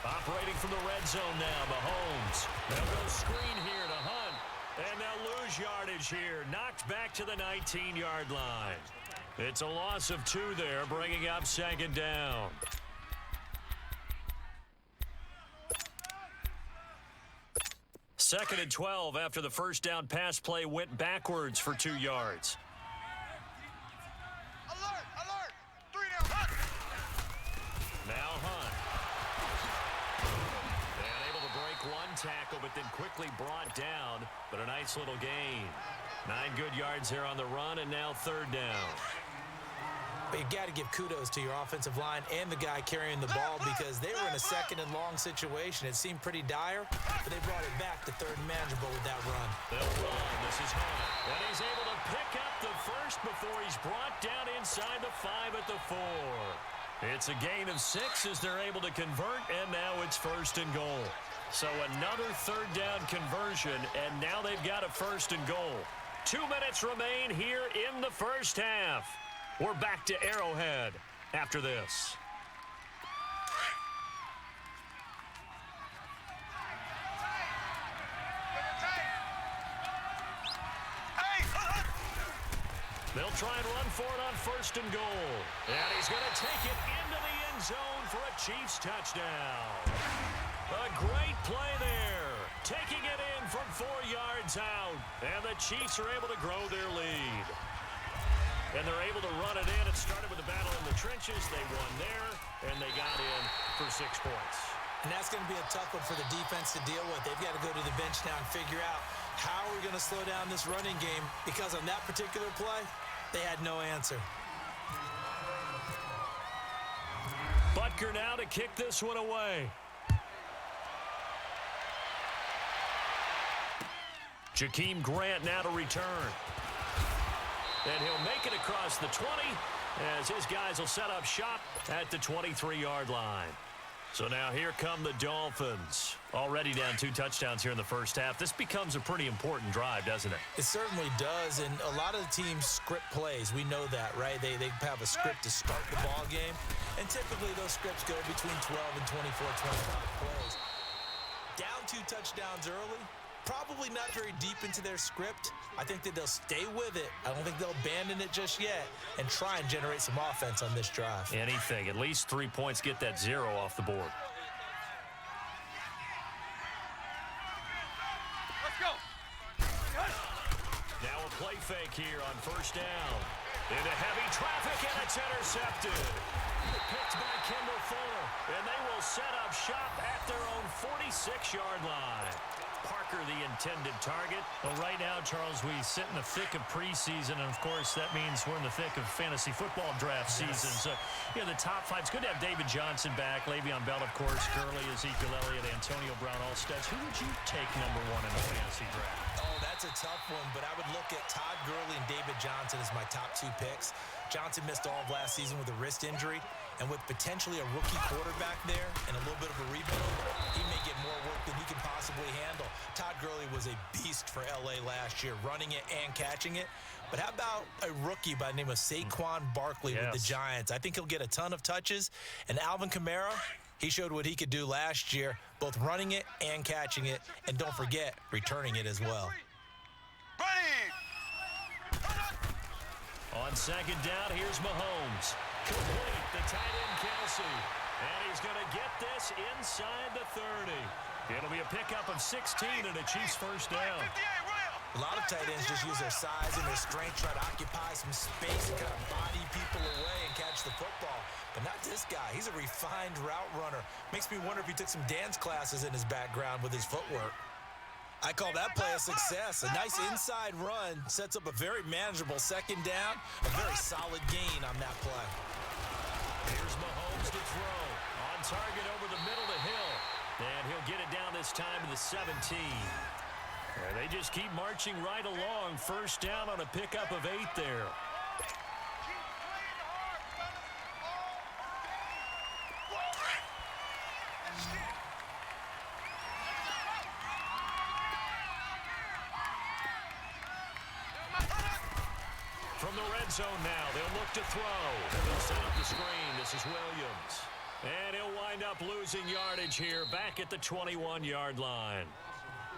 Operating from the red zone now, Mahomes. They'll go screen here to Hunt. And they'll lose yardage here. Knocked back to the 19-yard line. It's a loss of 2 there, bringing up 2nd down. Second and 12 after the first down pass play went backwards for 2 yards. Alert! 3 down. Now Hunt. And able to break one tackle, but then quickly brought down. But a nice little gain. 9 good yards here on the run, and now third down. But you got to give kudos to your offensive line and the guy carrying the ball, because they were in a 2nd and long situation. It seemed pretty dire, but they brought it back to 3rd and manageable with that run. They'll run. This is Hunt. And he's able to pick up the first before he's brought down inside the 5 at the 4. It's a gain of 6 as they're able to convert, and now it's 1st and goal. So another third down conversion, and now they've got a 1st and goal. 2 minutes remain here in the first half. We're back to Arrowhead after this. They'll try and run for it on 1st and goal. And he's going to take it into the end zone for a Chiefs touchdown. A great play there. Taking it in from 4 yards out. And the Chiefs are able to grow their lead. And they're able to run it in. It started with a battle in the trenches. They won there, and they got in for 6 points. And that's going to be a tough one for the defense to deal with. They've got to go to the bench now and figure out how we're going to slow down this running game, because on that particular play, they had no answer. Butker now to kick this one away. Jakeem Grant now to return. And he'll make it across the 20 as his guys will set up shop at the 23-yard line. So now here come the Dolphins. Already down 2 touchdowns here in the first half. This becomes a pretty important drive, doesn't it? It certainly does, and a lot of the teams script plays. We know that, right? They have a script to start the ball game, and typically those scripts go between 12 and 24, 25 plays. Down 2 touchdowns early, probably not very deep into their script. I think that they'll stay with it. I don't think they'll abandon it just yet and try and generate some offense on this drive. Anything. At least 3 points, get that 0 off the board. Let's go. Now a play fake here on 1st down. Into heavy traffic, and it's intercepted. Picked by Kendall Fuller, and they will set up shop at their own 46-yard line. Parker, the intended target. Well, right now, Charles, we sit in the thick of preseason, and, of course, that means we're in the thick of fantasy football draft season. So, you know, the top 5, it's good to have David Johnson back, Le'Veon Bell, of course, Gurley, Ezekiel Elliott, Antonio Brown, all studs. Who would you take number 1 in the fantasy draft? Oh, that's a tough one, but I would look at Todd Gurley and David Johnson as my top 2 picks. Johnson missed all of last season with a wrist injury, and with potentially a rookie quarterback there and a little bit of a rebuild, he may get more work than he can possibly handle. Todd Gurley was a beast for L.A. last year, running it and catching it. But how about a rookie by the name of Saquon Barkley with the Giants? I think he'll get a ton of touches. And Alvin Kamara, he showed what he could do last year, both running it and catching it. And don't forget, returning it as well. On 2nd down, here's Mahomes. Complete, the tight end Kelsey. And he's going to get this inside the 30. It'll be a pickup of 16 and a Chiefs 1st down. A lot of tight ends just use their size and their strength, try to occupy some space and kind of body people away and catch the football. But not this guy. He's a refined route runner. Makes me wonder if he took some dance classes in his background with his footwork. I call that play a success. A nice inside run sets up a very manageable 2nd down. A very solid gain on that play. Here's Mahomes to throw. On target over the middle to Hill. And he'll get it down this time to the 17. And they just keep marching right along. 1st down on a pickup of 8 there. From the red zone now, they'll look to throw. They'll set up the screen. This is Williams. And he'll wind up losing yardage here back at the 21-yard line.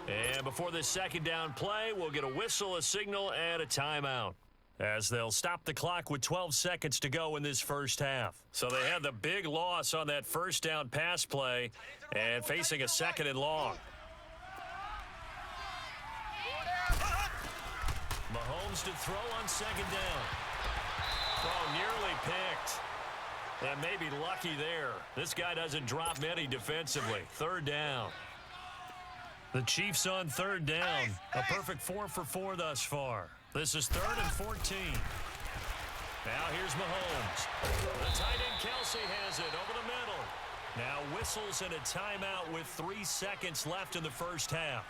And before this 2nd down play, we'll get a whistle, a signal, and a timeout, as they'll stop the clock with 12 seconds to go in this first half. So they had the big loss on that 1st down pass play and facing a 2nd and long. Mahomes to throw on 2nd down. Oh, nearly picked. And maybe lucky there. This guy doesn't drop many defensively. 3rd down. The Chiefs on 3rd down. A perfect 4 for 4 thus far. This is 3rd and 14. Now here's Mahomes. The tight end Kelsey has it over the middle. Now whistles and a timeout with 3 seconds left in the first half.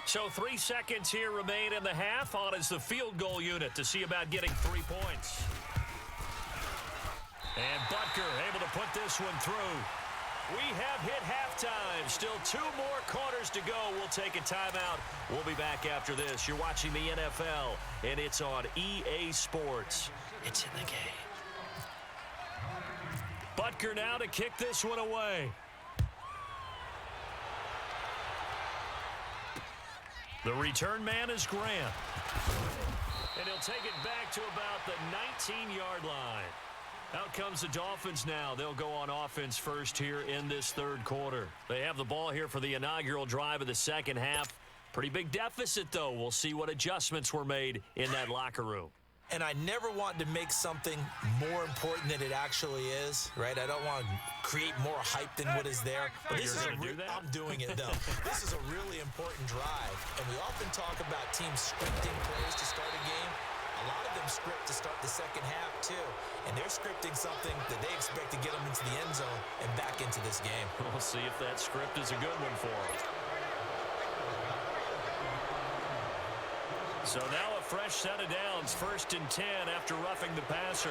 So 3 seconds here remain in the half. On is the field goal unit to see about getting 3 points. And Butker able to put this one through. We have hit halftime. Still 2 more quarters to go. We'll take a timeout. We'll be back after this. You're watching the NFL, and it's on EA Sports. It's in the game. Butker now to kick this one away. The return man is Grant. And he'll take it back to about the 19-yard line. Out comes the Dolphins now. They'll go on offense first here in this third quarter. They have the ball here for the inaugural drive of the second half. Pretty big deficit, though. We'll see what adjustments were made in that locker room. And I never want to make something more important than it actually is, right? I don't want to create more hype than what is there. But this is I'm doing it, though. This is a really important drive. And we often talk about teams scripting plays to start a game. A lot of them script to start the second half, too. And they're scripting something that they expect to get them into the end zone and back into this game. We'll see if that script is a good one for them. So now a fresh set of downs, 1st and 10 after roughing the passer.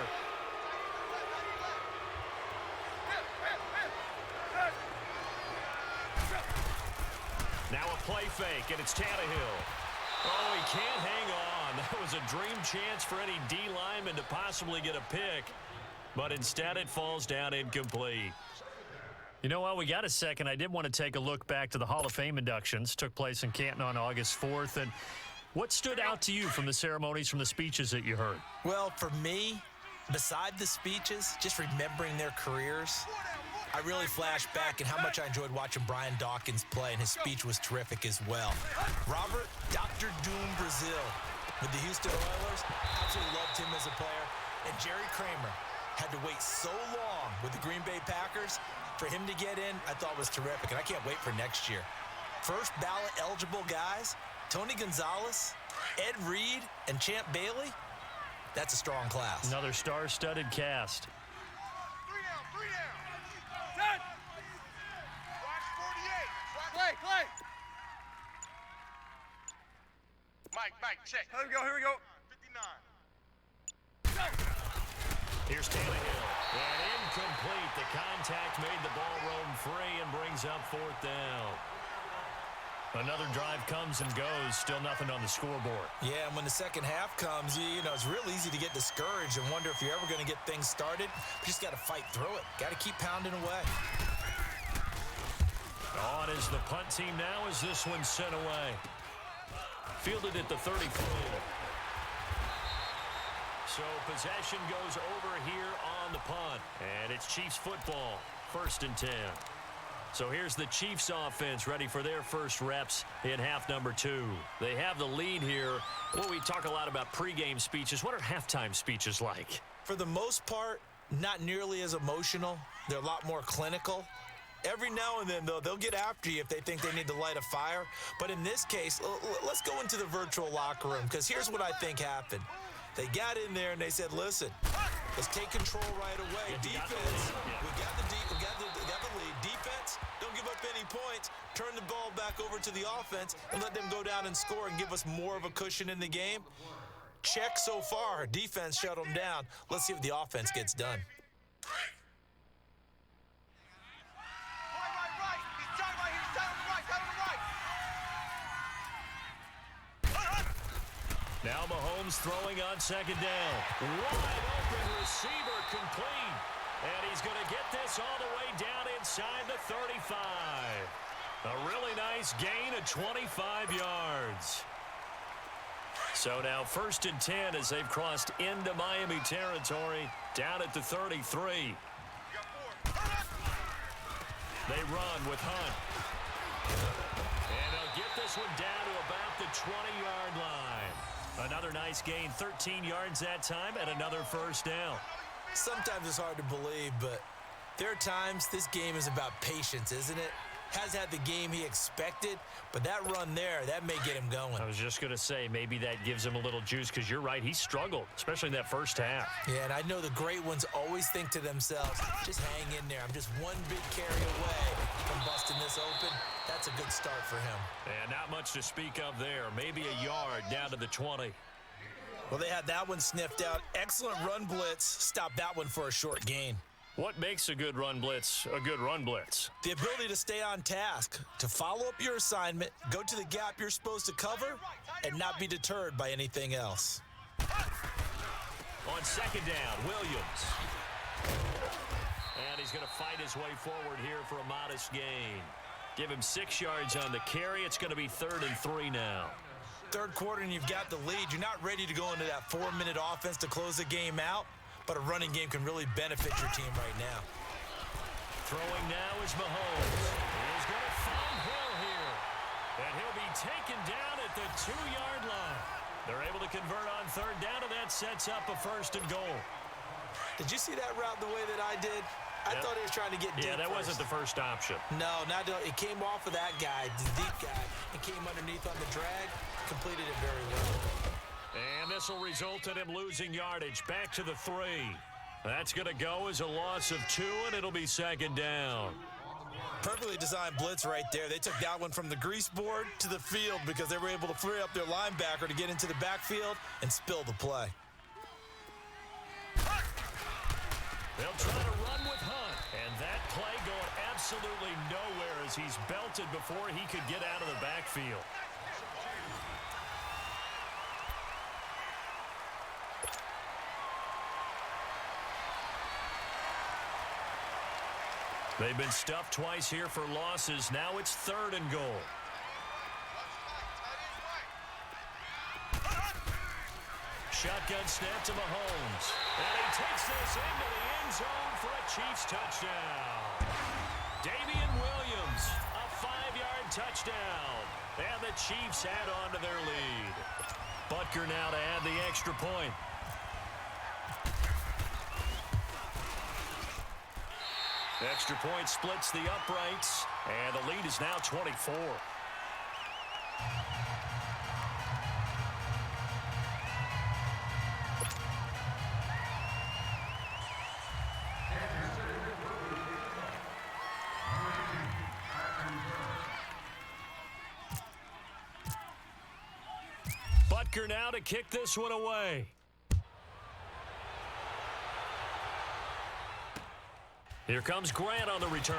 Now a play fake, and it's Tannehill. Oh, he can't hang on. That was a dream chance for any D lineman to possibly get a pick, but instead it falls down incomplete. You know, while we got a second, I did want to take a look back to the Hall of Fame inductions. Took place in Canton on August 4th, and what stood out to you from the ceremonies, from the speeches that you heard? Well, for me, beside the speeches, just remembering their careers, I really flashed back at how much I enjoyed watching Brian Dawkins play, and his speech was terrific as well. Robert Dr. Doom Brazil with the Houston Oilers, absolutely loved him as a player. And Jerry Kramer had to wait so long with the Green Bay Packers. For him to get in, I thought was terrific, and I can't wait for next year. First ballot eligible guys, Tony Gonzalez, Ed Reed, and Champ Bailey. That's a strong class. Another star-studded cast. 3 down. Set. Watch 48. Play. Mike, check. Here we go. 59. Here's Tannehill. And incomplete. The contact made the ball roam free and brings up 4th down. Another drive comes and goes. Still nothing on the scoreboard. Yeah, and when the second half comes, you know, it's real easy to get discouraged and wonder if you're ever going to get things started. You just got to fight through it. Got to keep pounding away. On is the punt team now as this one's sent away. Fielded at the 34. So possession goes over here on the punt. And it's Chiefs football. 1st and 10. So here's the Chiefs offense ready for their first reps in half number 2. They have the lead here. Well, we talk a lot about pregame speeches. What are halftime speeches like? For the most part, not nearly as emotional. They're a lot more clinical. Every now and then, though, they'll get after you if they think they need to light a fire. But in this case, let's go into the virtual locker room, because here's what I think happened. They got in there and they said, listen, let's take control right away. Defense, we got the lead. Defense, don't give up any points. Turn the ball back over to the offense and let them go down and score and give us more of a cushion in the game. Check so far. Defense shut them down. Let's see if the offense gets done. Now Mahomes throwing on 2nd down. Wide open receiver complete. And he's going to get this all the way down inside the 35. A really nice gain of 25 yards. So now 1st and 10 as they've crossed into Miami territory down at the 33. They run with Hunt. And they'll get this one down to about the 20-yard line. Another nice gain, 13 yards that time, and another first down. Sometimes it's hard to believe, but there are times this game is about patience, isn't it? Has had the game he expected, but that run there, that may get him going. I was just going to say, maybe that gives him a little juice, because you're right, he struggled, especially in that first half. Yeah, and I know the great ones always think to themselves, just hang in there. I'm just one big carry away from busting this open. That's a good start for him. And not much to speak of there. Maybe a yard down to the 20. Well, they had that one sniffed out. Excellent run blitz. Stopped that one for a short gain. What makes a good run blitz a good run blitz? The ability to stay on task, to follow up your assignment, go to the gap you're supposed to cover, and not be deterred by anything else. On second down, Williams. And he's going to fight his way forward here for a modest gain. Give him 6 yards on the carry. It's going to be 3rd and 3 now. Third quarter and you've got the lead. You're not ready to go into that 4-minute offense to close the game out, but a running game can really benefit your team right now. Throwing now is Mahomes. He's going to find Hill here. And he'll be taken down at the 2-yard line. They're able to convert on 3rd down, and that sets up a 1st and goal. Did you see that route the way that I did? I thought he was trying to get deep. Yeah, that wasn't the first option. No, it came off of that guy, the deep guy, and came underneath on the drag. Completed it very well. And this will result in him losing yardage. Back to the 3. That's going to go as a loss of 2, and it'll be 2nd down. Perfectly designed blitz right there. They took that one from the grease board to the field because they were able to free up their linebacker to get into the backfield and spill the play. They'll try to run with Hunt, and that play going absolutely nowhere as he's belted before he could get out of the backfield. They've been stuffed twice here for losses. Now it's 3rd and goal. Shotgun snap to Mahomes. And he takes this into the end zone for a Chiefs touchdown. Damian Williams, a 5-yard touchdown. And the Chiefs add on to their lead. Butker now to add the extra point. Extra point splits the uprights, and the lead is now 24. Butker now to kick this one away. Here comes Grant on the return.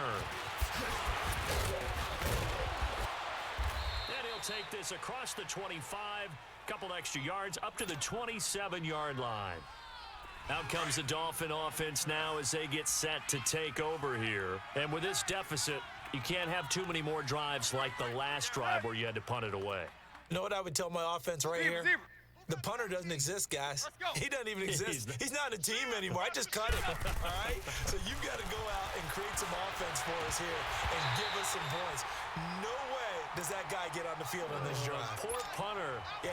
And he'll take this across the 25, couple extra yards up to the 27-yard line. Out comes the Dolphin offense now as they get set to take over here. And with this deficit, you can't have too many more drives like the last drive where you had to punt it away. You know what I would tell my offense right here? The punter doesn't exist, guys. He doesn't even exist. He's not a team anymore. I just cut him, all right? So you've got to go out and create some offense for us here and give us some points. No way does that guy get on the field on this drive. Poor punter. Yeah,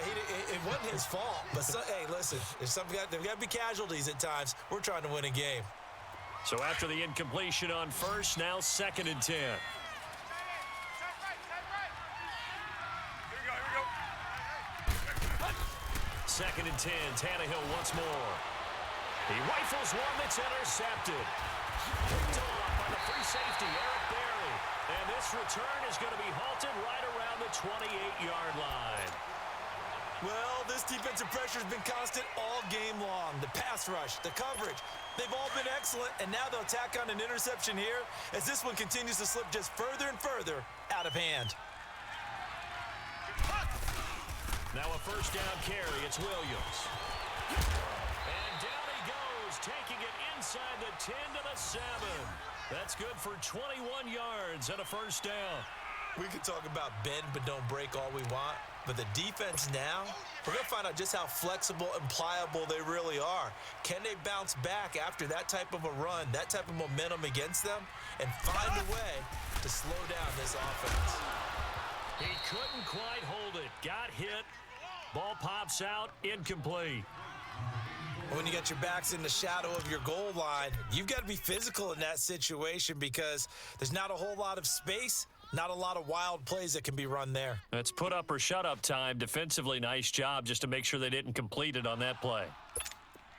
it wasn't his fault. But, hey, listen, there's got to be casualties at times. We're trying to win a game. So after the incompletion on 1st, now 2nd and 10. Second and 10, Tannehill once more. He rifles one that's intercepted. Picked off by the free safety, Eric Berry. And this return is going to be halted right around the 28-yard line. Well, this defensive pressure has been constant all game long. The pass rush, the coverage, they've all been excellent, and now they'll tack on an interception here as this one continues to slip just further and further out of hand. Now a 1st down carry. It's Williams. And down he goes, taking it inside the 10 to the 7. That's good for 21 yards and a 1st down. We can talk about bend but don't break all we want, but the defense now, we're going to find out just how flexible and pliable they really are. Can they bounce back after that type of a run, that type of momentum against them, and find a way to slow down this offense? He couldn't quite hold it. Got hit. Ball pops out. Incomplete. When you got your backs in the shadow of your goal line, you've got to be physical in that situation because there's not a whole lot of space, not a lot of wild plays that can be run there. That's put up or shut up time. Defensively, nice job just to make sure they didn't complete it on that play.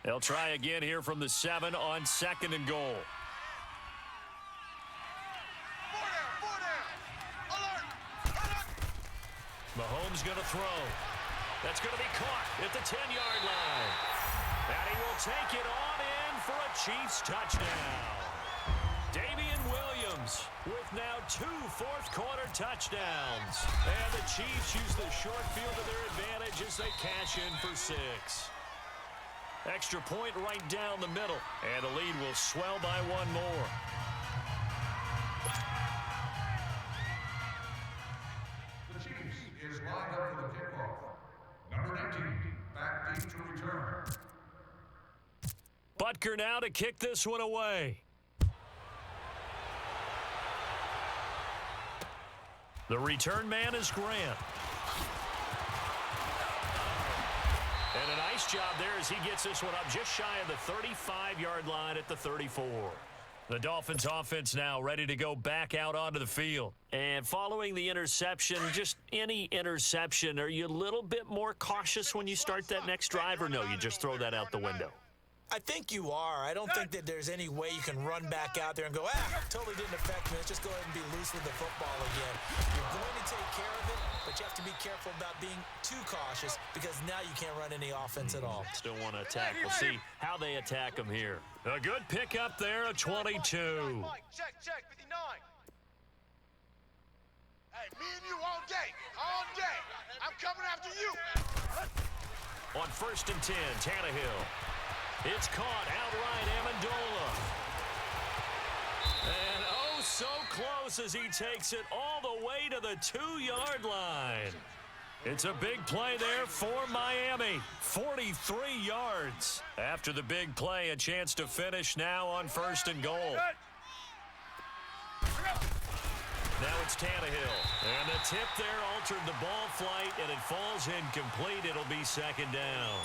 They'll try again here from the 7 on 2nd and goal. Mahomes going to throw. That's going to be caught at the 10-yard line. And he will take it on in for a Chiefs touchdown. Dolphins with now 2 fourth-quarter touchdowns. And the Chiefs use the short field to their advantage as they cash in for 6. Extra point right down the middle, and the lead will swell by 1 more. The Chiefs is lined up for the kickoff. Number 19, back deep to return. Butker now to kick this one away. The return man is Grant. And a nice job there as he gets this one up just shy of the 35-yard line at the 34. The Dolphins offense now ready to go back out onto the field. And following the interception, just any interception, are you a little bit more cautious when you start that next drive, or no, you just throw that out the window? I think you are. I don't think that there's any way you can run back out there and go, totally didn't affect me. Let's just go ahead and be loose with the football again. You're going to take care of it, but you have to be careful about being too cautious because now you can't run any offense at all. Still want to attack. We'll see how they attack them here. A good pick up there, a 22. Mike, check, 59. Hey, me and you all day. I'm coming after you. On 1st and 10, Tannehill. It's caught outright, Amendola. And oh, so close as he takes it all the way to the 2-yard line. It's a big play there for Miami. 43 yards. After the big play, a chance to finish now on 1st and goal. Now it's Tannehill. And the tip there altered the ball flight, and it falls incomplete. It'll be 2nd down.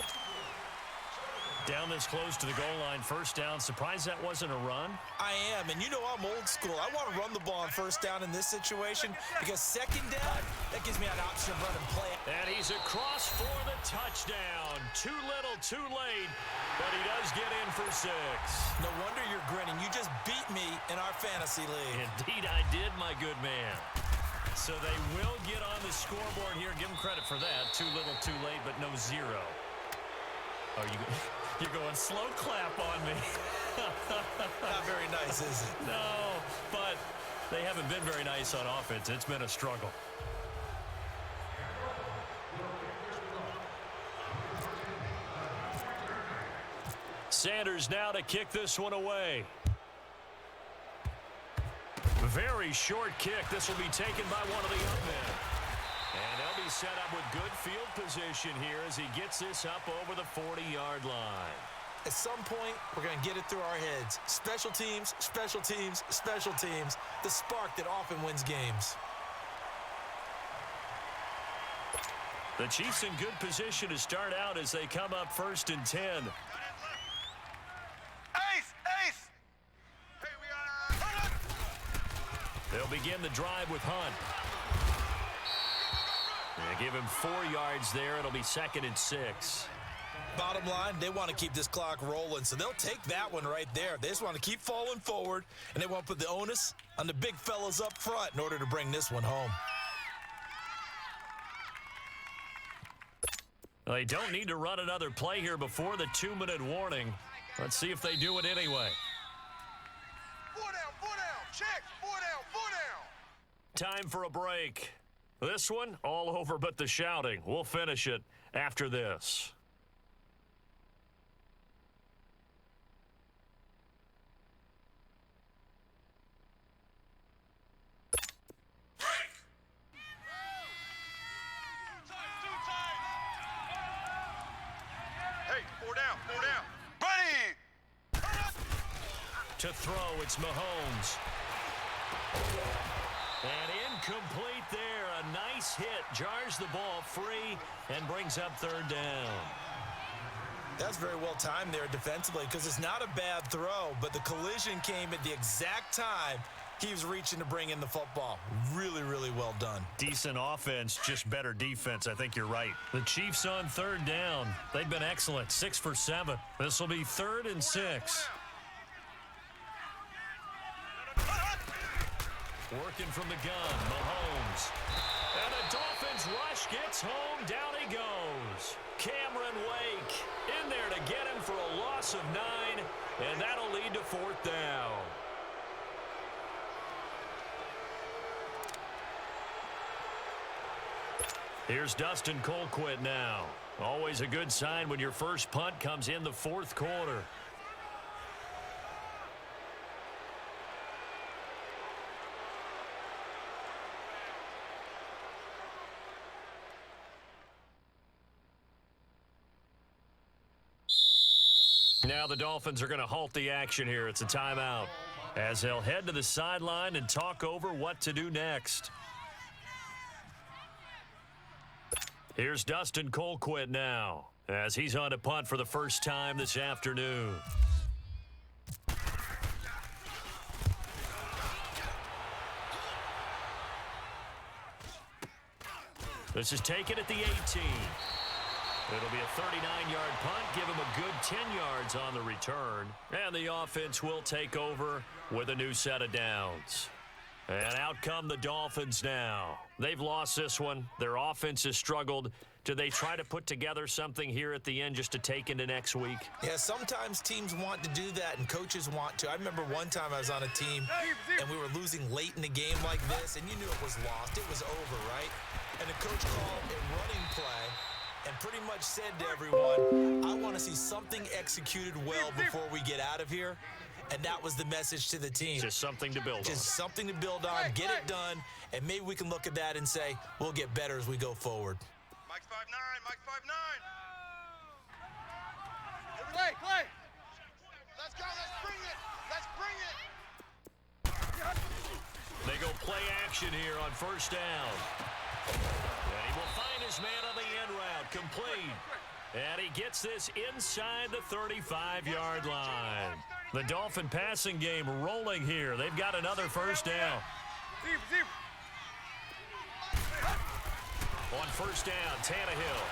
Down this close to the goal line, 1st down. Surprised that wasn't a run? I am, and you know I'm old school. I want to run the ball on 1st down in this situation because 2nd down, that gives me an option of run and play. And he's across for the touchdown. Too little, too late, but he does get in for 6. No wonder you're grinning. You just beat me in our fantasy league. Indeed I did, my good man. So they will get on the scoreboard here. Give them credit for that. Too little, too late, but no 0. Oh, you're going slow clap on me. Not very nice, is it? No, but they haven't been very nice on offense. It's been a struggle. Sanders now to kick this one away. Very short kick. This will be taken by one of the up men. And they'll be set up with good field position here as he gets this up over the 40-yard line. At some point, we're going to get it through our heads. Special teams, special teams, special teams. The spark that often wins games. The Chiefs in good position to start out as they come up 1st and 10. Ace! Hey, we are... They'll begin the drive with Hunt. They give him 4 yards there. It'll be 2nd and 6. Bottom line, they want to keep this clock rolling, so they'll take that one right there. They just want to keep falling forward, and they want to put the onus on the big fellas up front in order to bring this one home. Well, they don't need to run another play here before the 2-minute warning. Let's see if they do it anyway. 4 down, check, 4 down. Time for a break. This one, all over but the shouting. We'll finish it after this. Hey, 4 down. Buddy! To throw, it's Mahomes. And incomplete there. A nice hit. Jars the ball free and brings up 3rd down. That's very well timed there defensively because it's not a bad throw, but the collision came at the exact time he was reaching to bring in the football. Really, really well done. Decent offense, just better defense. I think you're right. The Chiefs on 3rd down. They've been excellent. 6 for 7. This will be 3rd and 6. Working from the gun, Mahomes. And the Dolphins rush gets home. Down he goes. Cameron Wake in there to get him for a loss of 9. And that'll lead to 4th down. Here's Dustin Colquitt now. Always a good sign when your first punt comes in the fourth quarter. Now the Dolphins are going to halt the action here. It's a timeout as they'll head to the sideline and talk over what to do next. Here's Dustin Colquitt now as he's on to punt for the first time this afternoon. This is taken at the 18. It'll be a 39-yard punt, give him a good 10 yards on the return. And the offense will take over with a new set of downs. And out come the Dolphins now. They've lost this one. Their offense has struggled. Do they try to put together something here at the end just to take into next week? Yeah, sometimes teams want to do that and coaches want to. I remember one time I was on a team and we were losing late in the game like this, and you knew it was lost. It was over, right? And the coach called a running play and pretty much said to everyone, I want to see something executed well before we get out of here. And that was the message to the team. Just something to build on. Just something to build on, get it done, and maybe we can look at that and say, we'll get better as we go forward. Mike's 5'9", Mike's 5'9". Clay! Let's go, let's bring it! They go play action here on first down. And he will find his man on the end route, complete. And he gets this inside the 35-yard line. The Dolphin passing game rolling here. They've got another first down. On first down, Tannehill.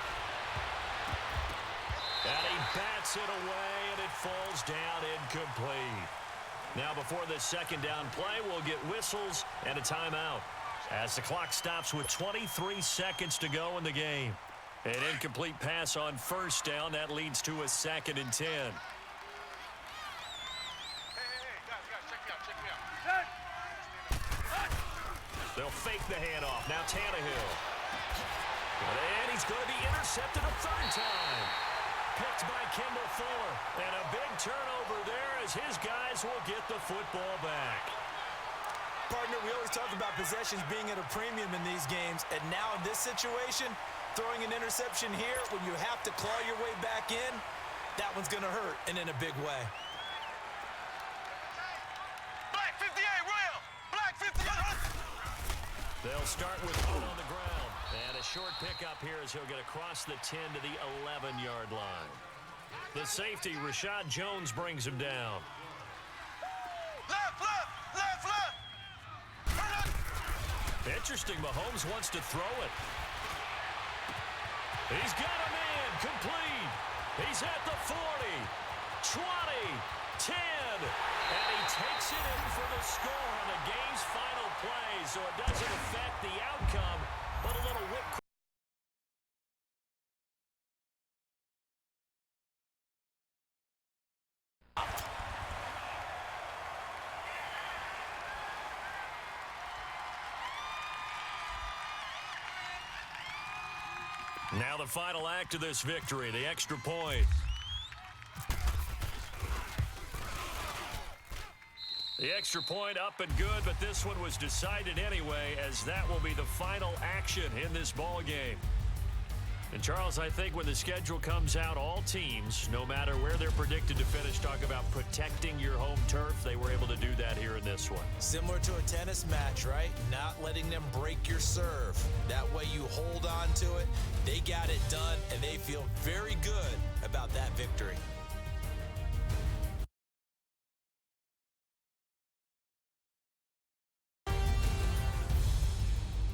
And he bats it away, and it falls down incomplete. Now before this second down play, we'll get whistles and a timeout as the clock stops with 23 seconds to go in the game. An incomplete pass on first down. That leads to a 2nd and 10. They'll fake the handoff. Now Tannehill. And he's going to be intercepted a third time. Picked by Kendall Fuller. And a big turnover there as his guys will get the football back. Partner, we always talk about possessions being at a premium in these games. And now in this situation, throwing an interception here when you have to claw your way back in, that one's going to hurt, and in a big way. Black 58, Will! Black 58! They'll start with one on the ground. And a short pickup here as he'll get across the 10 to the 11-yard line. The safety, Rashad Jones, brings him down. Left! Interesting, Mahomes wants to throw it. He's got a man, complete. He's at the 40, 20, 10, and he takes it in for the score on the game's final play, so it doesn't affect the outcome, but a little whip. Now the final act of this victory, the extra point. The extra point up and good, but this one was decided anyway, as that will be the final action in this ball game. And Charles, I think when the schedule comes out, all teams, no matter where they're predicted to finish, talk about protecting your home turf. They were able to do that here in this one. Similar to a tennis match, right? Not letting them break your serve. That way you hold on to it. They got it done, and they feel very good about that victory.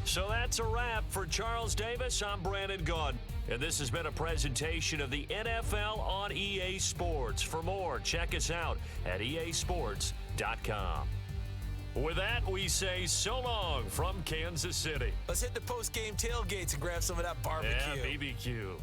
So that's a wrap for Charles Davis. I'm Brandon Gaudin, and this has been a presentation of the NFL on EA Sports. For more, check us out at easports.com. With that, we say so long from Kansas City. Let's hit the post-game tailgates and grab some of that barbecue. Yeah, BBQ.